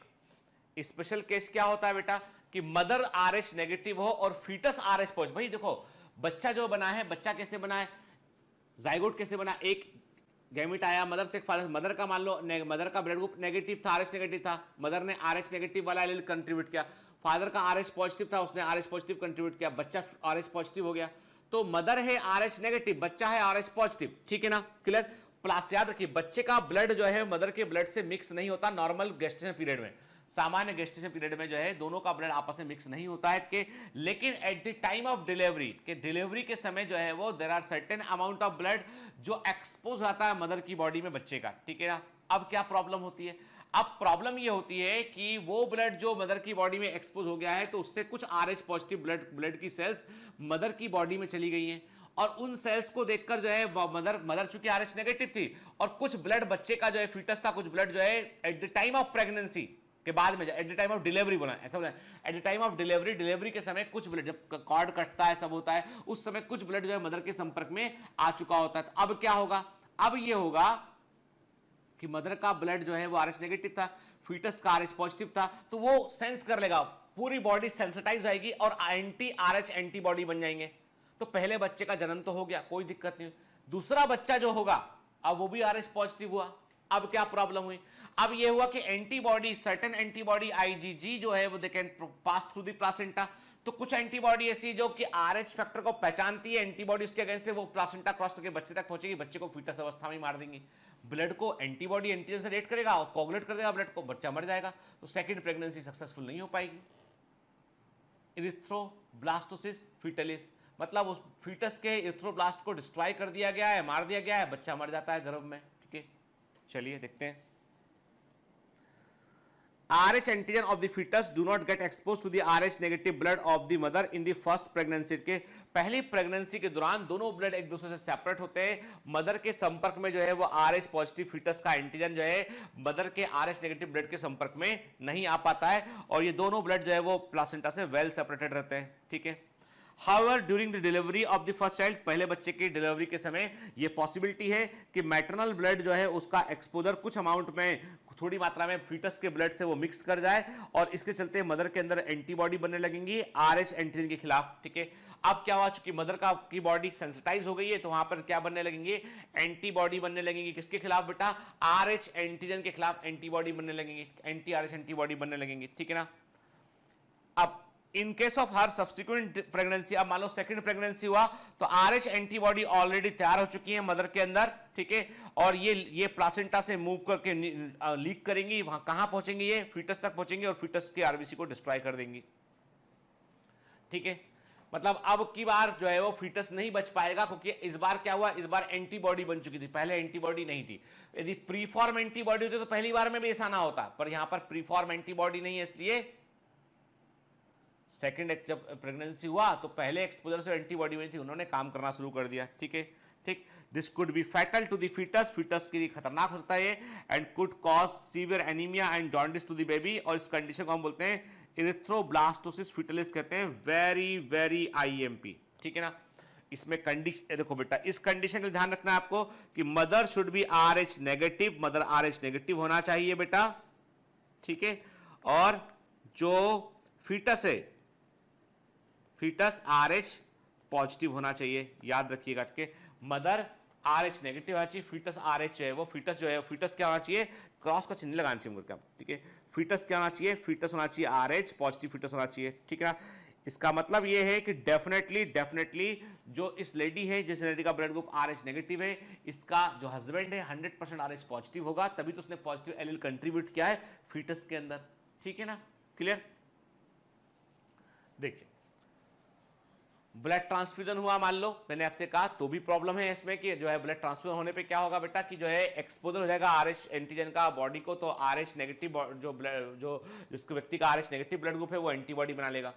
स्पेशल केस क्या होता है बेटा, कि मदर RH नेगेटिव हो और फीटस RH पॉजिटिव। भाई देखो बच्चा जो बना है, बच्चा कैसे बना है, जाइगोट कैसे बना, एक गैमिट आया मदर से फादर, मदर का मान लो मदर का ब्लड ग्रुप नेगेटिव था, RH नेगेटिव था, मदर ने RH नेगेटिव वाला एलील कंट्रीब्यूट किया, फादर का RH पॉजिटिव था, उसने RH पॉजिटिव कंट्रीब्यूट किया, बच्चा RH पॉजिटिव हो गया। तो मदर है RH नेगेटिव, बच्चा है RH पॉजिटिव, ठीक है ना, क्लियर। प्लस याद रखिए बच्चे का ब्लड जो है मदर के ब्लड से मिक्स नहीं होता नॉर्मल गेस्टेशन पीरियड में, सामान्य गेस्टेशन पीरियड में जो है दोनों का ब्लड आपस में मिक्स नहीं होता है कि, लेकिन at the time of delivery, के डिलीवरी के समय जो है वो there are certain amount of blood जो एक्सपोज आता है मदर की बॉडी में बच्चे का, ठीक है ना। अब क्या प्रॉब्लम होती है, अब प्रॉब्लम ये होती है कि वो ब्लड जो मदर की बॉडी में एक्सपोज हो गया है तो उससे कुछ RH पॉजिटिव ब्लड की सेल्स मदर की बॉडी में चली गई हैं, और उन सेल्स को देखकर जो है मदर चूंकि RH नेगेटिव थी, और कुछ ब्लड बच्चे का जो है फीटस का कुछ ब्लड जो है eight the time of pregnancy के बाद में, eight the time of delivery बोला, ऐसा बोला eight the time of delivery, delivery के समय कुछ ब्लड, जब कॉर्ड कटता है सब होता है, उस समय कुछ ब्लड जो है मदर के संपर्क में आ चुका होता है। अब क्या होगा, अब ये होगा कि मदर का ब्लड जो है वो आरएच नेगेटिव था, फीटस का आरएच पॉजिटिव था, तो वो सेंस कर लेगा, पूरी बॉडी सेंसिटाइज आएगी और एंटी आरएच एंटीबॉडी बन जाएंगे। तो पहले बच्चे का जन्म तो हो गया, कोई दिक्कत नहीं। दूसरा बच्चा जो होगा अब वो भी आरएच पॉजिटिव हुआ। अब क्या प्रॉब्लम हुई, अब ये हुआ कि एंटीबॉडी, सर्टेन एंटीबॉडी आईजीजी जो है वो they can pass through the placenta. तो कुछ एंटीबॉडी ऐसी जो कि आरएच फैक्टर को पहचानती है, एंटीबॉडी उसके अगेंस्ट है, वो प्लासेंटा क्रॉस करके बच्चे तक पहुंचेगी, बच्चे को फीटस अवस्था में मार देंगी। ब्लड को एंटीबॉडी एंटीजन से रेट करेगा और कोगुलेट कर देगा ब्लड को, बच्चा मर जाएगा। तो सेकंड प्रेगनेंसी सक्सेसफुल नहीं हो पाएगी। इरिथ्रोब्लास्टोसिस फीटलिस, मतलब उस फीटस के इरिथ्रोब्लास्ट को डिस्ट्रॉय कर दिया गया है, मार दिया गया है, बच्चा मर जाता है गर्भ में। ठीक है, चलिए देखते हैं। RH antigen of the fetus do not get exposed to the RH negative blood of the mother in the first pregnancy। के पहली प्रेगनेंसी के दौरान दोनों ब्लड एक दूसरे से सेपरेट होते हैं। मदर के संपर्क में जो है वो RH पॉजिटिव फीटस का एंटीजन जो है मदर के RH नेगेटिव ब्लड के संपर्क में नहीं आ पाता है, और ये दोनों ब्लड जो है वो प्लासेंटा से वेल सेपरेटेड रहते हैं। ठीक है, However, during the delivery of the first child, पहले बच्चे की डिलीवरी के समय ये पॉसिबिलिटी है कि मैटरनल ब्लड जो है उसका एक्सपोजर कुछ अमाउंट में, थोड़ी मात्रा में फीटस के ब्लड से वो मिक्स कर जाए, और इसके चलते मदर के अंदर एंटीबॉडी बनने लगेंगी आरएच एंटीजन के खिलाफ। ठीक है, अब क्या हुआ, चूंकि मदर की बॉडी सेंसिटाइज हो गई है, तो वहां पर क्या बनने लगेंगी, एंटीबॉडी बनने लगेंगी। किसके खिलाफ बेटा, आरएच एंटीजन के खिलाफ एंटीबॉडी बनने लगेंगी, एंटी आरएच एंटीबॉडी बनने लगेंगी। ठीक है ना। अब in case of her subsequent pregnancy, अब मान लो सेकंड प्रेगनेंसी हुआ, तो आरएच एंटीबॉडी ऑलरेडी तैयार हो चुकी है मदर के अंदर। ठीक है, और ये प्लासेंटा से मूव करके लीक करेंगी, वहां कहां पहुंचेंगी, ये फीटस तक पहुंचेंगी और फीटस के आरबीसी को डिस्ट्रॉय कर देंगी। ठीक है, मतलब अब की बार जो है वो फीटस नहीं बच पाएगा, क्योंकि इस बार क्या हुआ, इस बार एंटीबॉडी बन चुकी थी, पहले एंटीबॉडी नहीं थी। यदि प्रीफॉर्म एंटीबॉडी होती तो पहली बार में भी ऐसा ना होता, पर यहां पर प्रीफॉर्म एंटीबॉडी नहीं है, इसलिए सेकंड जब प्रेगनेंसी हुआ तो पहले एक्सपोजर से एंटीबॉडी बनी थी, उन्होंने काम करना शुरू कर दिया। ठीक है, ठीक, this could be fatal to the fetus, fetus के लिए खतरनाक हो सकता है, and could cause severe anaemia and jaundice to the baby, और इस कंडीशन को हम बोलते हैं इरिथ्रोब्लास्टोसिस फीटलिस कहते हैं, वेरी वेरी IMP। ठीक है ना। इसमें कंडीशन देखो बेटा, इस कंडीशन का ध्यान रखना है आपको कि mother should be RH negative, mother RH negative होना चाहिए बेटा। ठीक है, और जो फीटस है, फीटस RH पॉजिटिव होना चाहिए, याद रखिएगा। ठीक है, मदर RH नेगेटिव होना चाहिए, फीटस RH जो है वो फीटस जो है, फीटस क्या होना चाहिए, क्रॉस का चिन्ह लगाना चाहिए मुझे। ठीक है, फीटस क्या होना चाहिए, फीटस होना चाहिए RH पॉजिटिव फीटस होना चाहिए। ठीक है ना। इसका मतलब ये है कि डेफिनेटली जो इस लेडी है, जिस लेडी का ब्लड ग्रुप RH नेगेटिव है, इसका जो हस्बैंड है 100% RH पॉजिटिव होगा, तभी तो उसने पॉजिटिव एलील कंट्रीब्यूट किया है फीटस के अंदर। ठीक है ना, क्लियर। देखिए, ब्लड ट्रांसफ्यूजन हुआ मान लो, मैंने आपसे कहा, तो भी प्रॉब्लम है इसमें कि जो है ब्लड ट्रांसफ्यूजन होने पे क्या होगा बेटा, कि जो है एक्सपोजर हो जाएगा आरएच एंटीजन का बॉडी को, तो आरएच नेगेटिव जो जिसके व्यक्ति का आरएच नेगेटिव ब्लड ग्रुप है वो एंटीबॉडी बना लेगा।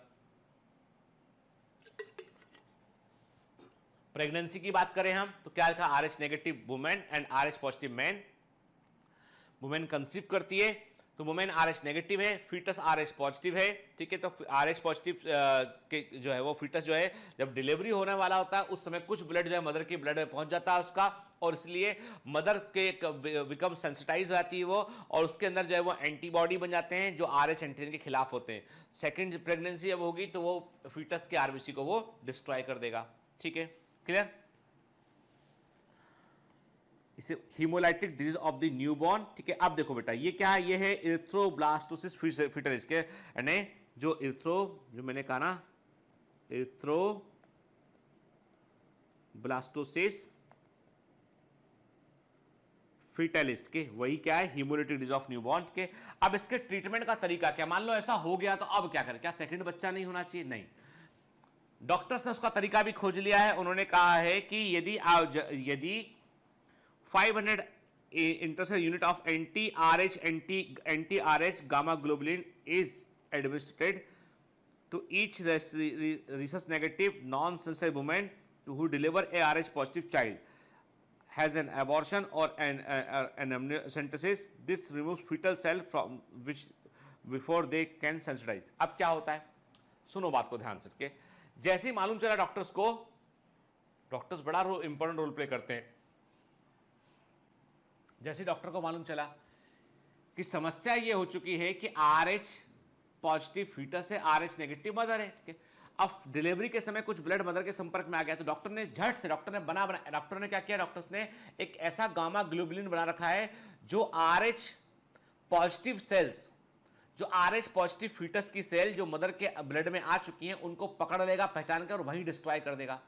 प्रेगनेंसी की बात करें हम तो क्या लिखा, RH negative women and RH positive man. Women conceive करती है तो वुमेन RH नेगेटिव है, फीटस RH पॉजिटिव है। ठीक है, तो RH पॉजिटिव के जो है वो फीटस जो है जब डिलीवरी होने वाला होता है उस समय कुछ ब्लड जो है मदर के ब्लड में पहुंच जाता है उसका, और इसलिए मदर के बिकम सेंसिटाइज हो जाती है वो, और उसके अंदर जो है वो एंटीबॉडी बन जाते हैं जो RH एंटीजन के खिलाफ होते हैं। सेकेंड प्रेगनेंसी जब होगी तो वो फीटस के RBC को वो डिस्ट्रॉय कर देगा। ठीक है, क्लियर। इसे haemolytic disease of the newborn. ठीक है, अब देखो बेटा ये क्या है, ये है इरिथ्रोब्लास्टोसिस फीटलिस के, यानी जो जो मैंने कहा ना, इरिथ्रोब्लास्टोसिस फीटलिस के, वही क्या है, हीमोलाइटिक डिजीज ऑफ न्यूबॉर्न के। अब इसके ट्रीटमेंट का तरीका क्या, मान लो ऐसा हो गया तो अब क्या करें, क्या सेकंड बच्चा नहीं होना चाहिए, नहीं। डॉक्टर्स ने उसका तरीका भी खोज लिया है, उन्होंने कहा है कि यदि 500 international unit of anti-RH gamma globulin is administered to each rhesus negative non-sensitive woman who deliver a RH positive child has an abortion or an amniocentesis. This removes fetal cell from which before they can sensitise. अब क्या होता है, सुनो बात को ध्यान से के, जैसे ही मालूम चला डॉक्टर्स को, डॉक्टर्स बड़ा इंपॉर्टेंट रोल प्ले करते हैं, जैसे डॉक्टर को मालूम चला कि समस्या ये हो चुकी है कि RH पॉजिटिव फीटस है, RH नेगेटिव मदर है, ठीक है। अब डिलीवरी के समय कुछ ब्लड मदर के संपर्क में आ गया तो डॉक्टर ने झट से डॉक्टर ने क्या किया, डॉक्टर्स ने एक ऐसा गामा ग्लोबुलिन बना रखा है जो RH पॉजिटिव सेल्स, जो RH पॉजिटिव फीटस की सेल जो मदर के ब्लड में आ चुकी हैं उनको पकड़ लेगा, पहचान कर, और वहीं डिस्ट्रॉय कर देगा।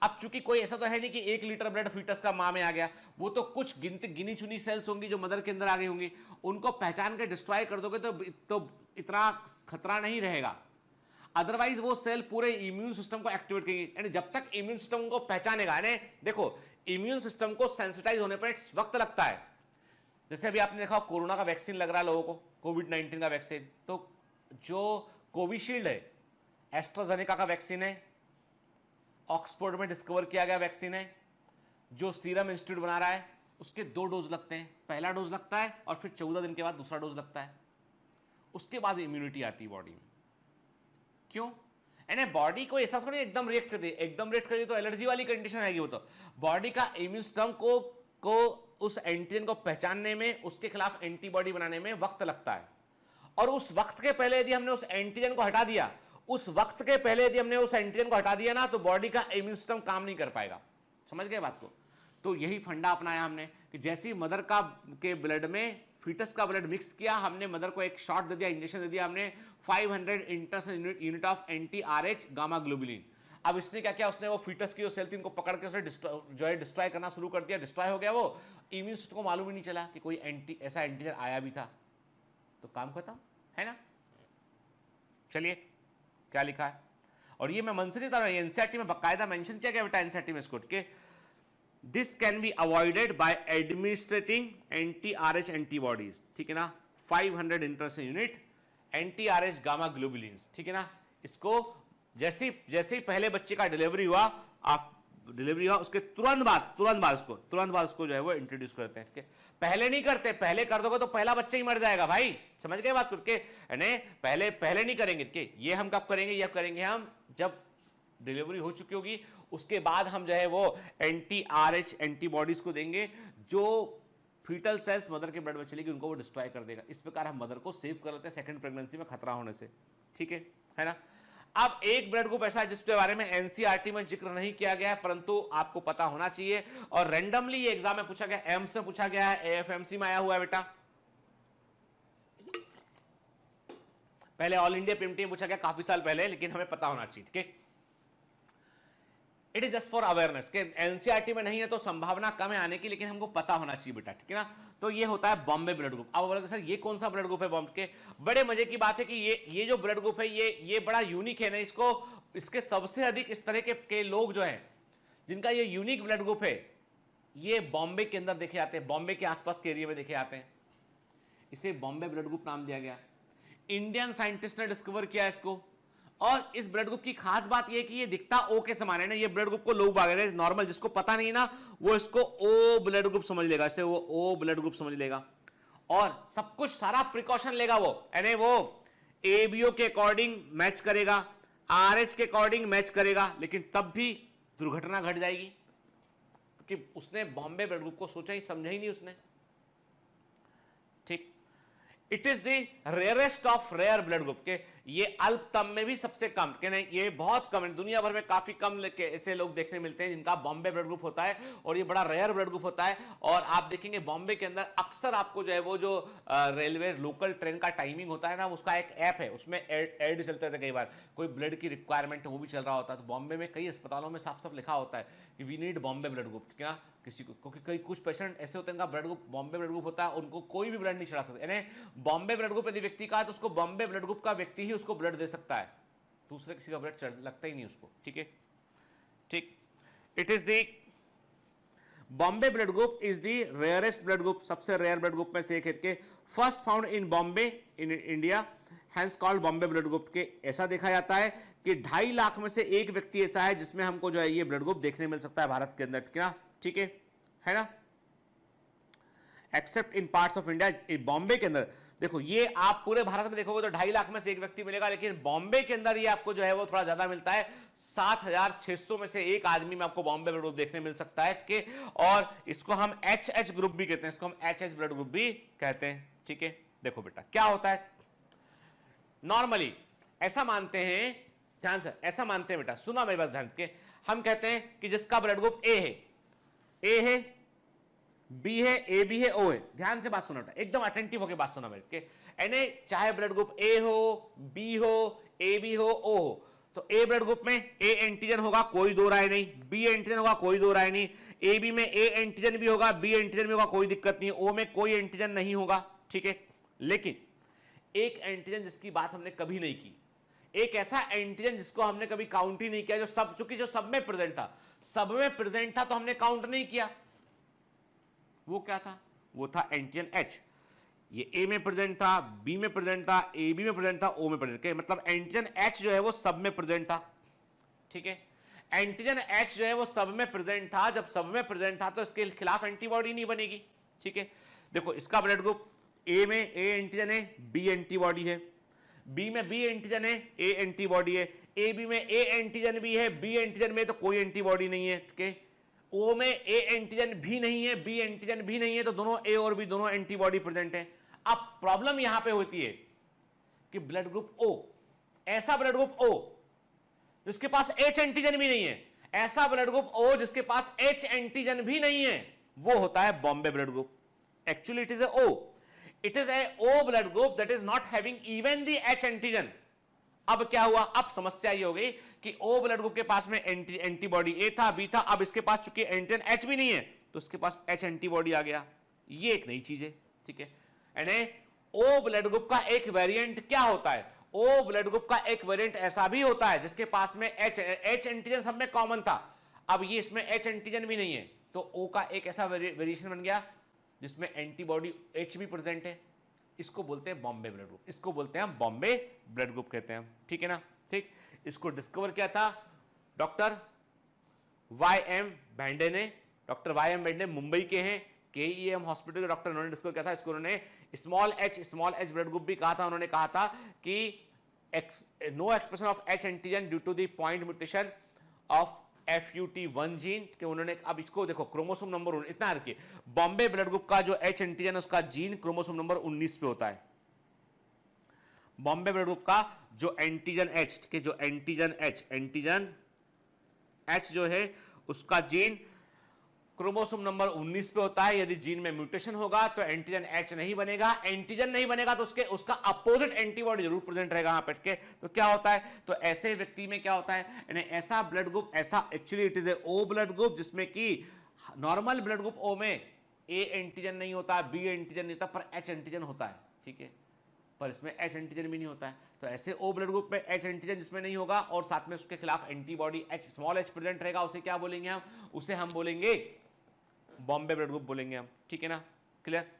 अब चूंकि कोई ऐसा तो है नहीं कि 1 लीटर ब्लड फीटस का मां में आ गया, वो तो कुछ गिनी चुनी सेल्स होंगी जो मदर के अंदर आ गई होंगी, उनको पहचान के डिस्ट्रॉय कर दोगे तो इतना खतरा नहीं रहेगा। अदरवाइज वो सेल पूरे इम्यून सिस्टम को एक्टिवेट करेंगी, यानी जब तक इम्यून सिस्टम को पहचानेगा, यानी देखो इम्यून सिस्टम को सेंसिटाइज होने पर वक्त लगता है। जैसे अभी आपने देखा कोरोना का वैक्सीन लग रहा है लोगों को, कोविड-19 का वैक्सीन, तो जो कोविशील्ड है, एस्ट्राजेनेका का वैक्सीन है, ऑक्सफोर्ड में डिस्कवर किया गया वैक्सीन है, जो सीरम इंस्टीट्यूट बना रहा है, उसके 2 डोज लगते हैं। पहला डोज लगता है और फिर 14 दिन के बाद दूसरा डोज लगता है, उसके बाद इम्यूनिटी आती है बॉडी में। क्यों? यानी बॉडी को ऐसा थोड़ी एकदम रिएक्ट कर दी, एकदम रिएक्ट कर दी तो एलर्जी वाली कंडीशन आएगी। वो तो बॉडी का इम्यून सिस्टम को उस एंटीजन को पहचानने में, उसके खिलाफ एंटीबॉडी बनाने में वक्त लगता है, और उस वक्त के पहले यदि हमने उस एंटीजन को हटा दिया, उस वक्त के पहले यदि हमने उस एंटीजन को हटा दिया ना, तो बॉडी का इम्यून सिस्टम काम नहीं कर पाएगा। समझ गए बात को? तो यही फंडा अपनाया हमने कि जैसे ही मदर के ब्लड में फीटस का ब्लड मिक्स किया, हमने मदर को एक शॉट दे दिया, इंजेक्शन दे दिया हमने 500 international unit of anti RH gamma globulin. अब इसने क्या किया, उसने वो फीटस की सेल थी उनको पकड़ के उसे डिस्ट्रॉय करना शुरू कर दिया, डिस्ट्रॉय हो गया वो, इम्यून सिस्टम को मालूम ही नहीं चला कि कोई ऐसा एंटीजन आया भी था, तो काम खत्म है ना। चलिए क्या लिखा है, और ये मैं मन से नहीं बता रहा हूं, एनसीईआरटी में बकायदा मेंशन किया गया बेटा, एनसीईआरटी में इसको के this can be avoided by administrating anti RH antibodies, ठीक है ना, 500 international unit anti RH gamma globulins, ठीक है ना। इसको जैसे ही पहले बच्चे का डिलीवरी हुआ, उसके तुरंत बाद उसको जो है वो इंट्रोड्यूस करते हैं, ठीक है। पहले नहीं करते, पहले कर दोगे तो पहला बच्चा ही मर जाएगा भाई, समझ गए बात करके, पहले नहीं करेंगे कि ये हम कब करेंगे, ये करेंगे हम जब डिलीवरी हो चुकी होगी, उसके बाद हम जो है वो एंटी RH एंटीबॉडीज को देंगे, जो फीटल सेल्स मदर के ब्लड में चलेगी उनको वो डिस्ट्रॉय कर देगा। इस प्रकार हम मदर को सेव कर लेते हैं सेकंड प्रेगनेंसी में खतरा होने से, ठीक है ना। अब एक ब्लड ग्रुप ऐसा है जिसके बारे में एनसीईआरटी में जिक्र नहीं किया गया है, परंतु आपको पता होना चाहिए, और रैंडमली ये एग्जाम में पूछा गया, एम्स में पूछा गया है, AFMC में आया हुआ है बेटा, पहले ऑल इंडिया PMT में पूछा गया काफी साल पहले, लेकिन हमें पता होना चाहिए, ठीक है। It is just for awareness के एनसीईआरटी में नहीं है तो संभावना कम है आने की, लेकिन हमको पता होना चाहिए बेटा, ठीक है ना। तो ये होता है बॉम्बे ब्लड ग्रुप। अब बोलोगे सर ये कौन सा ब्लड ग्रुप है बॉम्बे के? बड़े मजे की बात है कि ये जो ब्लड ग्रुप है ये बड़ा यूनिक है ना, इसके सबसे अधिक इस तरह के लोग जो हैं जिनका ये यूनिक ब्लड ग्रुप है, ये बॉम्बे के अंदर देखे जाते हैं, बॉम्बे के आसपास के एरिया में देखे जाते हैं, इसे बॉम्बे ब्लड ग्रुप नाम दिया गया। इंडियन साइंटिस्ट ने डिस्कवर किया इसको, और इस ब्लड ग्रुप की खास बात यह कि ये दिखता O के समान है ना, ये ब्लड ग्रुप को लोग भागे नॉर्मल, जिसको पता नहीं ना वो इसको O ब्लड ग्रुप समझ लेगा, इसे वो O ब्लड ग्रुप समझ लेगा, और सब कुछ सारा प्रिकॉशन लेगा वो, यानी वो ABO के अकॉर्डिंग मैच करेगा, RH के अकॉर्डिंग मैच करेगा, लेकिन तब भी दुर्घटना घट जाएगी क्योंकि उसने बॉम्बे ब्लड ग्रुप को सोचा ही समझा ही नहीं उसने, ठीक। It is the rarest of rare blood group के, ये अल्पतम में भी सबसे कम, के नहीं ये बहुत कम है, दुनिया भर में काफी कम ऐसे लोग देखने मिलते हैं जिनका बॉम्बे ब्लड ग्रुप होता है, और ये बड़ा रेयर ब्लड ग्रुप होता है। और आप देखेंगे बॉम्बे के अंदर अक्सर आपको जो है वो जो रेलवे लोकल ट्रेन का टाइमिंग होता है ना, उसका एक ऐप है, उसमें एड चलते थे, कई बार कोई ब्लड की रिक्वायरमेंट है वो भी चल रहा होता है। तो बॉम्बे में कई अस्पतालों में साफ साफ लिखा होता है कि we need Bombay blood group, क्या किसी को, क्योंकि कई कुछ पेशेंट ऐसे होते हैं जिनका blood group Bombay blood group होता है, उनको कोई भी ब्लड नहीं चढ़ा सकता, यानी बॉम्बे ब्लड ग्रुप यदि व्यक्ति का है तो उसको बॉम्बे ब्लड ग्रुप का व्यक्ति ही उसको ब्लड दे सकता है, दूसरे किसी का ब्लड लगता ही नहीं उसको, ठीक है, ठीक। It is the Bombay blood group is the rarest blood group, सबसे रेयर ब्लड ग्रुप में से एक है, first found in Bombay in India, hence called Bombay blood group के। ऐसा देखा जाता है कि 2.5 लाख में से एक व्यक्ति ऐसा है जिसमें हमको जो है ये ब्लड ग्रुप देखने मिल सकता है भारत के अंदर, क्या ठीक है ना, accept in parts of India, Bombay के अंदर। देखो ये आप पूरे भारत में देखोगे तो 2.5 लाख में से एक व्यक्ति मिलेगा, लेकिन बॉम्बे के अंदर ये आपको जो है वो थोड़ा ज्यादा मिलता है। 7,600 में से एक आदमी में आपको बॉम्बे ब्लड ग्रुप देखने मिल सकता है, ठीक है। और इसको हम एच ग्रुप भी कहते हैं, इसको हम एच ब्लड ग्रुप भी कहते हैं, ठीक है। देखो बेटा क्या होता है, नॉर्मली ऐसा मानते हैं, ध्यान से ऐसा मानते हैं बेटा, सुना मेरी बात ध्यान के, हम कहते हैं कि जिसका ब्लड ग्रुप ए है, बी है, ए बी है, ओ है, ध्यान से बात सुना बेटा, एकदम अटेंटिव होकर बात सुना मेरे, यानी चाहे ब्लड ग्रुप ए हो, बी हो, ए बी हो, ओ हो, तो ए ब्लड ग्रुप में ए एंटीजन होगा, कोई दो राय नहीं, बी एंटीजन होगा, कोई दो राय नहीं, ए बी में ए एंटीजन भी होगा, बी एंटीजन भी होगा, कोई दिक्कत नहीं, ओ में कोई एंटीजन नहीं होगा, ठीक है। लेकिन एक एंटीजन जिसकी बात हमने कभी नहीं की, एक ऐसा एंटीजन जिसको हमने कभी काउंट ही नहीं किया, जो सब में प्रेजेंट था, सब में प्रेजेंट था तो हमने काउंट नहीं किया, वो क्या था, वो था एंटीजन एच। ये ए में प्रेजेंट था, बी में प्रेजेंट था, ए बी में प्रेजेंट था, ओ में प्रेजेंट था, मतलब एंटीजन एच जो है वो सब में प्रेजेंट था, ठीक है। एंटीजन एच जो है वो सब में प्रेजेंट था, जब सब में प्रेजेंट था तो इसके खिलाफ एंटीबॉडी नहीं बनेगी, ठीक है। देखो इसका ब्लड ग्रुप ए में ए एंटीजन है, बी एंटीबॉडी है, बी में बी एंटीजन है, ए एंटीबॉडी है, ए बी में ए एंटीजन भी है, बी एंटीजन में तो कोई एंटीबॉडी नहीं है, ठीक है। ओ में ए एंटीजन भी नहीं है, बी एंटीजन भी नहीं है, तो दोनों ए और बी दोनों एंटीबॉडी प्रेजेंट है। अब प्रॉब्लम यहां पे होती है कि ब्लड ग्रुप ओ, ऐसा ब्लड ग्रुप ओ जिसके पास एच एंटीजन भी नहीं है, ऐसा ब्लड ग्रुप ओ जिसके पास एच एंटीजन भी नहीं है, वो होता है Bombay blood group. Actually it is a O, it is a O blood group that is not having even the H antigen. अब क्या हुआ, अब समस्या ये हो गई कि ओ ब्लड ग्रुप के पास में एंटीबॉडी ए था, बी था, अब इसके पास चूंकि एंटीजन एच भी नहीं है तो इसके पास एच एंटीबॉडी आ गया, ये एक नई चीज है, ठीक है। यानी ओ ब्लड ग्रुप का एक वेरिएंट क्या होता है, ओ ब्लड ग्रुप का एक वेरिएंट ऐसा भी होता है जिसके पास में एच एंटीजन सब में कॉमन था, अब ये इसमें एच एंटीजन भी नहीं है, तो ओ का एक ऐसा वेरिएशन बन गया जिसमें एंटीबॉडी एच भी प्रेजेंट है, इसको बोलते हैं बॉम्बे ब्लड ग्रुप, इसको बोलते हैं बॉम्बे ब्लड ग्रुप कहते हैं, ठीक है ना, ठीक। इसको डिस्कवर किया था डॉक्टर वाई एम बैंडे ने, डॉक्टर वाई एम बैंडे मुंबई के हैं, केईएम हॉस्पिटल के डॉक्टर, उन्होंने डिस्कवर किया था इसको, उन्होंने स्मॉल एच ब्लड ग्रुप भी कहा था, उन्होंने कहा था कि no expression of H antigen due to the point mutation of FUT1 gene के, उन्होंने अब इसको देखो क्रोमोसोम नंबर इतना रखिए, बॉम्बे ब्लड ग्रुप का जो एच एंटीजन है उसका जीन क्रोमोसोम नंबर 19 पे होता है। बॉम्बे ब्लड ग्रुप का जो एंटीजन एच के जो एंटीजन एच जो है उसका जीन क्रोमोसोम नंबर 19 पे होता है। यदि जीन में म्यूटेशन होगा तो एंटीजन एच नहीं बनेगा, एंटीजन नहीं बनेगा तो उसका अपोजिट एंटीबॉडी जरूर प्रेजेंट रहेगा वहां पे, तो क्या होता है, तो ऐसे व्यक्ति में क्या होता है, यानी ऐसा ब्लड ग्रुप, ऐसा actually it is a O blood group जिसमें कि नॉर्मल ब्लड ग्रुप ओ में ए एंटीजन नहीं होता, बी एंटीजन नहीं होता, पर एच एंटीजन होता है, ठीक है, पर इसमें एच एंटीजन भी नहीं होता है। तो ऐसे ओ ब्लड ग्रुप में एच एंटीजन जिसमें नहीं होगा और साथ में उसके खिलाफ antibody H small H present रहेगा, उसे क्या बोलेंगे हम, उसे हम बोलेंगे बॉम्बे ब्लड ग्रुप बोलेंगे हम, ठीक है ना, क्लियर,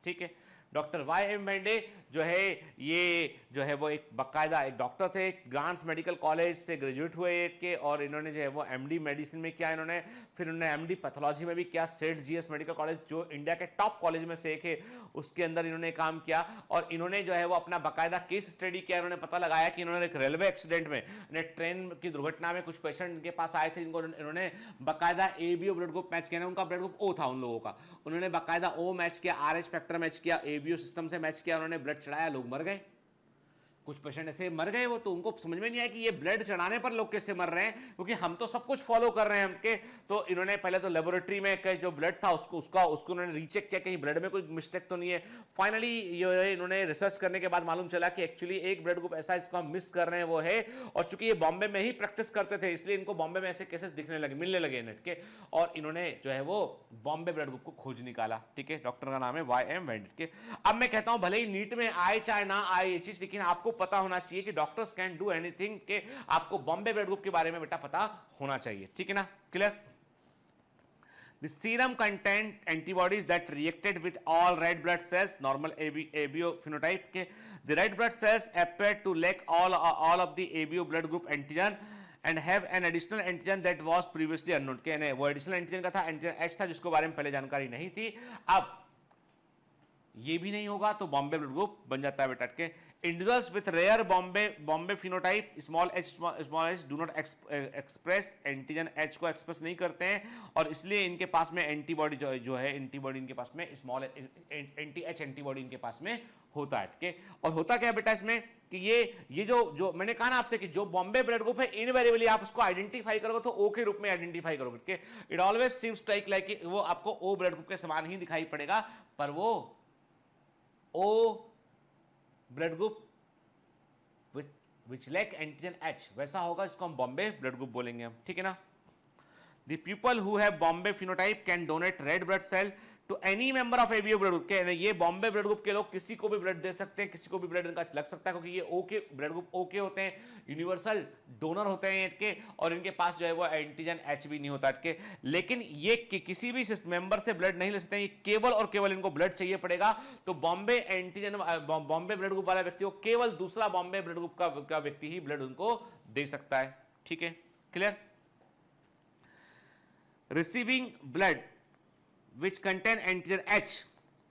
ठीक है। डॉक्टर वाई एम बैंडे जो है ये जो है वो एक बाकायदा एक डॉक्टर थे, ग्रांट्स मेडिकल कॉलेज से ग्रेजुएट हुए के, और इन्होंने जो है वो एमडी मेडिसिन में किया इन्होंने, फिर उन्होंने एमडी पैथोलॉजी में भी किया, सेठ जीएस मेडिकल कॉलेज जो इंडिया के टॉप कॉलेज में से एक है उसके अंदर इन्होंने काम किया, और इन्होंने जो है वो अपना बाकायदा केस स्टडी किया। इन्होंने पता लगाया कि इन्होंने एक रेलवे एक्सीडेंट में, ट्रेन की दुर्घटना में कुछ पेशेंट इनके पास आए थे, इनको इन्होंने बाकायदा एबीओ ब्लड ग्रुप मैच किया, उनका ब्लड ग्रुप ओ था उन लोगों का, उन्होंने बाकायदा ओ मैच किया, आरएच फैक्टर मैच किया, एबीओ सिस्टम से मैच किया, उन्होंने ब्लड चढ़ाया, लोग मर गए, कुछ पेशेंट ऐसे मर गए, वो तो उनको समझ में नहीं आया कि ये ब्लड चढ़ाने पर लोग कैसे मर रहे हैं, क्योंकि हम तो सब कुछ फॉलो कर रहे हैं हमके। तो इन्होंने पहले तो लेबोरेटरी में जो ब्लड था उसको उन्होंने रीचेक किया, कहीं ब्लड में कोई मिस्टेक तो नहीं है। फाइनली ये इन्होंने रिसर्च करने के बाद मालूम चला कि एक्चुअली एक ब्लड ग्रुप ऐसा इसको हम मिस कर रहे हैं वो है, और चूंकि ये बॉम्बे में ही प्रैक्टिस करते थे इसलिए इनको बॉम्बे में ऐसे केसेस दिखने लगे, मिलने लगे नेट के, और इन्होंने जो है वो बॉम्बे ब्लड ग्रुप को खोज निकाला, ठीक है। डॉक्टर का नाम है वाई एम बैंडेड के। अब मैं कहता हूं भले ही नीट में आए चाहे ना आए ये चीज, लेकिन आपको पता होना चाहिए कि डॉक्टर्स कैन डू एनीथिंग, के आपको बॉम्बे ब्लड ग्रुप के बारे में बेटा पता होना चाहिए, ठीक है ना, clear. The serum contained antibodies that reacted with all red blood cells, normal ABO phenotype के, the red blood cells appear to lack all of the ABO blood group antigen and have an additional antigen that was previously unknown, के वो additional antigen का था, antigen H था जिसको बारे में पहले जानकारी नहीं थी। अब ये भी नहीं होगा तो बॉम्बे ब्लड ग्रुप बन जाता है बेटा के। Individuals with rare Bombay phenotype small H do not express antigen H को एक्सप्रेस नहीं करते हैं और इसलिए इनके पास में एंटीबॉडी जो है एंटीबॉडी इनके पास में स्मॉल एंटी एच एंटीबॉडी इनके पास में होता है। ठीक है, और होता क्या है बेटा इसमें कि ये जो मैंने कहा ना आपसे कि जो बॉम्बे ब्लड ग्रुप है इनवेरिएबली आप उसको आइडेंटिफाई करोगे तो ओ के रूप में आइडेंटिफाई करोगे। इट ऑलवेज सीम्स लाइक वो आपको ओ ब्लड ग्रुप के समान ही दिखाई पड़ेगा, पर वो O blood group which lack antigen H वैसा होगा, जिसको हम बॉम्बे ब्लड ग्रुप बोलेंगे हम। ठीक है ना। The people who have Bombay phenotype can donate red blood cell to any member of ABO blood group के। ये बॉम्बे ब्लड ग्रुप के लोग किसी को भी ब्लड दे सकते हैं, किसी को भी ब्लड इनका लग सकता है, क्योंकि ये ओ के ब्लड ग्रुप ओ के होते हैं, यूनिवर्सल डोनर होते हैं इनके, और इनके पास जो है वो एंटीजन एच भी नहीं होता इनके। लेकिन ये किसी भी मेंबर से ब्लड नहीं ले सकते हैं, ये केवल और केवल इनको ब्लड चाहिए पड़ेगा। तो बॉम्बे ब्लड ग्रुप वाला व्यक्ति को केवल दूसरा बॉम्बे ब्लड ग्रुप का व्यक्ति ही ब्लड उनको दे सकता है। ठीक है, clear. Receiving blood which contain antigen H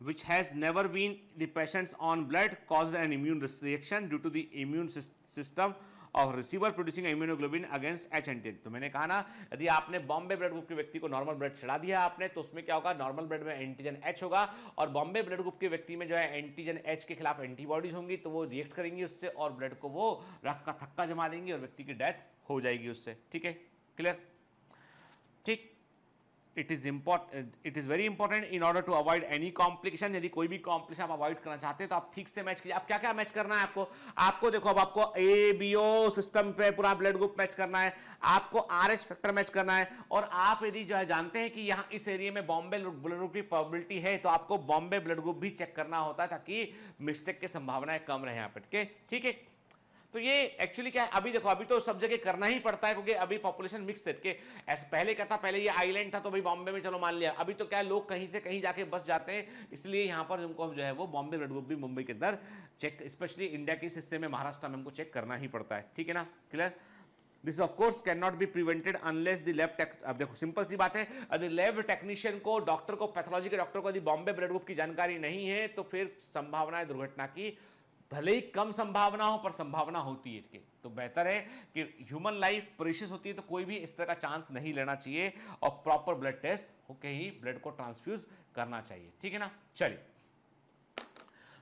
which has never been the patient's own blood causes an immune reaction due to the immune system of receiver producing immunoglobulin against H antigen। तो मैंने कहा ना, यदि आपने बॉम्बे ब्लड ग्रुप के व्यक्ति को नॉर्मल ब्लड चढ़ा दिया आपने, तो उसमें क्या होगा, नॉर्मल ब्लड में एंटीजन H होगा और बॉम्बे ब्लड ग्रुप के व्यक्ति में जो है एंटीजन H के खिलाफ एंटीबॉडीज होंगी, तो वो रिएक्ट करेंगी उससे और ब्लड को वो रक्त का थक्का जमा देंगी और व्यक्ति की डेथ हो जाएगी उससे। ठीक है, क्लियर। ठीक, it is very important in order to avoid any complication. यदि कोई भी कॉम्प्लिकेशन आप अवॉइड करना चाहते हैं तो आप ठीक से मैच कीजिए। आप क्या क्या मैच करना है आपको देखो, अब आपको ABO सिस्टम पे पूरा ब्लड ग्रुप मैच करना है, आपको RH फैक्टर मैच करना है, और आप यदि जो है जानते हैं कि यहाँ इस एरिया में बॉम्बे ब्लड ग्रुप की प्रोबेबिलिटी है तो आपको बॉम्बे ब्लड ग्रुप भी चेक करना होता है ताकि मिस्टेक की संभावनाएं कम रहे यहाँ पे। ठीक है, तो ये एक्चुअली क्या है, अभी देखो अभी तो सब जगह करना ही पड़ता है क्योंकि अभी पॉपुलेशन मिक्स है। के ऐसे पहले क्या था, पहले ये आइलैंड था तो भाई बॉम्बे में चलो मान लिया, अभी तो क्या है लोग कहीं से कहीं जाके बस जाते हैं, इसलिए यहाँ पर हमको जो है वो बॉम्बे ब्लड ग्रुप भी मुंबई के अंदर चेक, स्पेशली इंडिया के इस हिस्से में महाराष्ट्र में हमको चेक करना ही पड़ता है। ठीक है ना, clear. This of course can not be prevented unless the lab tech. अब देखो सिंपल सी बात है, यदि लैब टेक्नीशियन को, डॉक्टर को, पैथोलॉजी के डॉक्टर को यदि बॉम्बे ब्लड ग्रुप की जानकारी नहीं है तो फिर संभावना दुर्घटना की भले ही कम संभावना हो पर संभावना होती है इसके। तो बेहतर है कि ह्यूमन लाइफ प्रीशियस होती है तो कोई भी इस तरह का चांस नहीं लेना चाहिए और प्रॉपर ब्लड टेस्ट होके ही ब्लड को ट्रांसफ्यूज करना चाहिए। ठीक है ना। चलिए,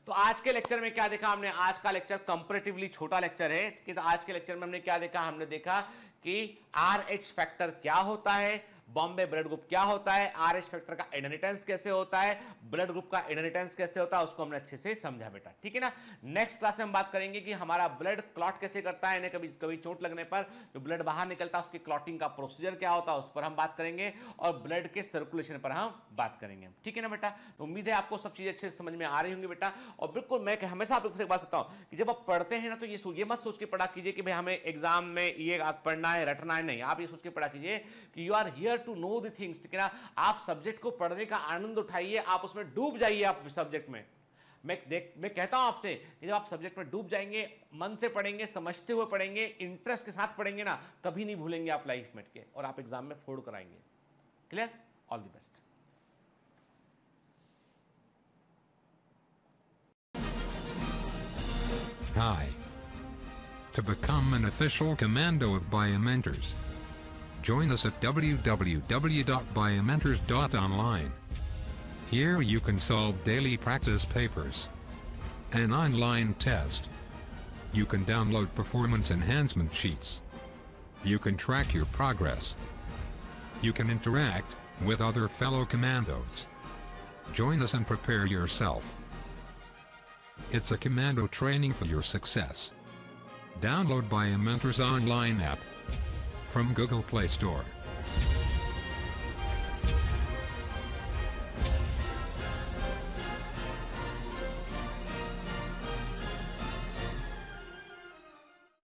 तो आज के लेक्चर में क्या देखा हमने, आज का लेक्चर कंपैरेटिवली छोटा लेक्चर है कि तो आज के लेक्चर में हमने क्या देखा, हमने देखा कि RH फैक्टर क्या होता है, बॉम्बे ब्लड ग्रुप क्या होता है, RH फैक्टर का इनहेरिटेंस कैसे होता है, ब्लड ग्रुप का इनहेरिटेंस कैसे होता है, उसको हमने अच्छे से समझा बेटा। ठीक है ना। नेक्स्ट क्लास में हम बात करेंगे कि हमारा ब्लड क्लॉट कैसे करता है, कभी कभी चोट लगने पर जो ब्लड बाहर निकलता है उसकी क्लॉटिंग का प्रोसीजर क्या होता है उस पर हम बात करेंगे, और ब्लड के सर्कुलेशन पर हम बात करेंगे। ठीक है ना बेटा। तो उम्मीद है आपको सब चीजें अच्छे से समझ में आ रही होंगी बेटा। और बिल्कुल मैं हमेशा आपको एक बात कहता हूं कि जब आप पढ़ते हैं ना तो ये मत सोच के पढ़ा कीजिए कि भाई हमें एग्जाम में ये पढ़ना है, रटना है, नहीं। आप ये सोच के पढ़ा कीजिए कि you are here to know the things. ठीक है ना। आप सब्जेक्ट को पढ़ने का आनंद उठाइए, आप उसमें डूब जाइए। आप सब्जेक्ट में मैं कहता हूं आपसे कि जब आप सब्जेक्ट में डूब जाएंगे, मन से पढ़ेंगे, समझते हुए पढ़ेंगे, इंटरेस्ट के साथ पढ़ेंगे ना, कभी नहीं भूलेंगे आप लाइफ में के, और आप एग्जाम में फोड़ कराएंगे। Clear. All the best. Hi. To become an official commando of Biomentors, join us at www.biomentors.online. Here you can solve daily practice papers, an online test. You can download performance enhancement sheets. You can track your progress. You can interact with other fellow commandos. Join us and prepare yourself. It's a commando training for your success. Download Biomentors online app from Google Play Store.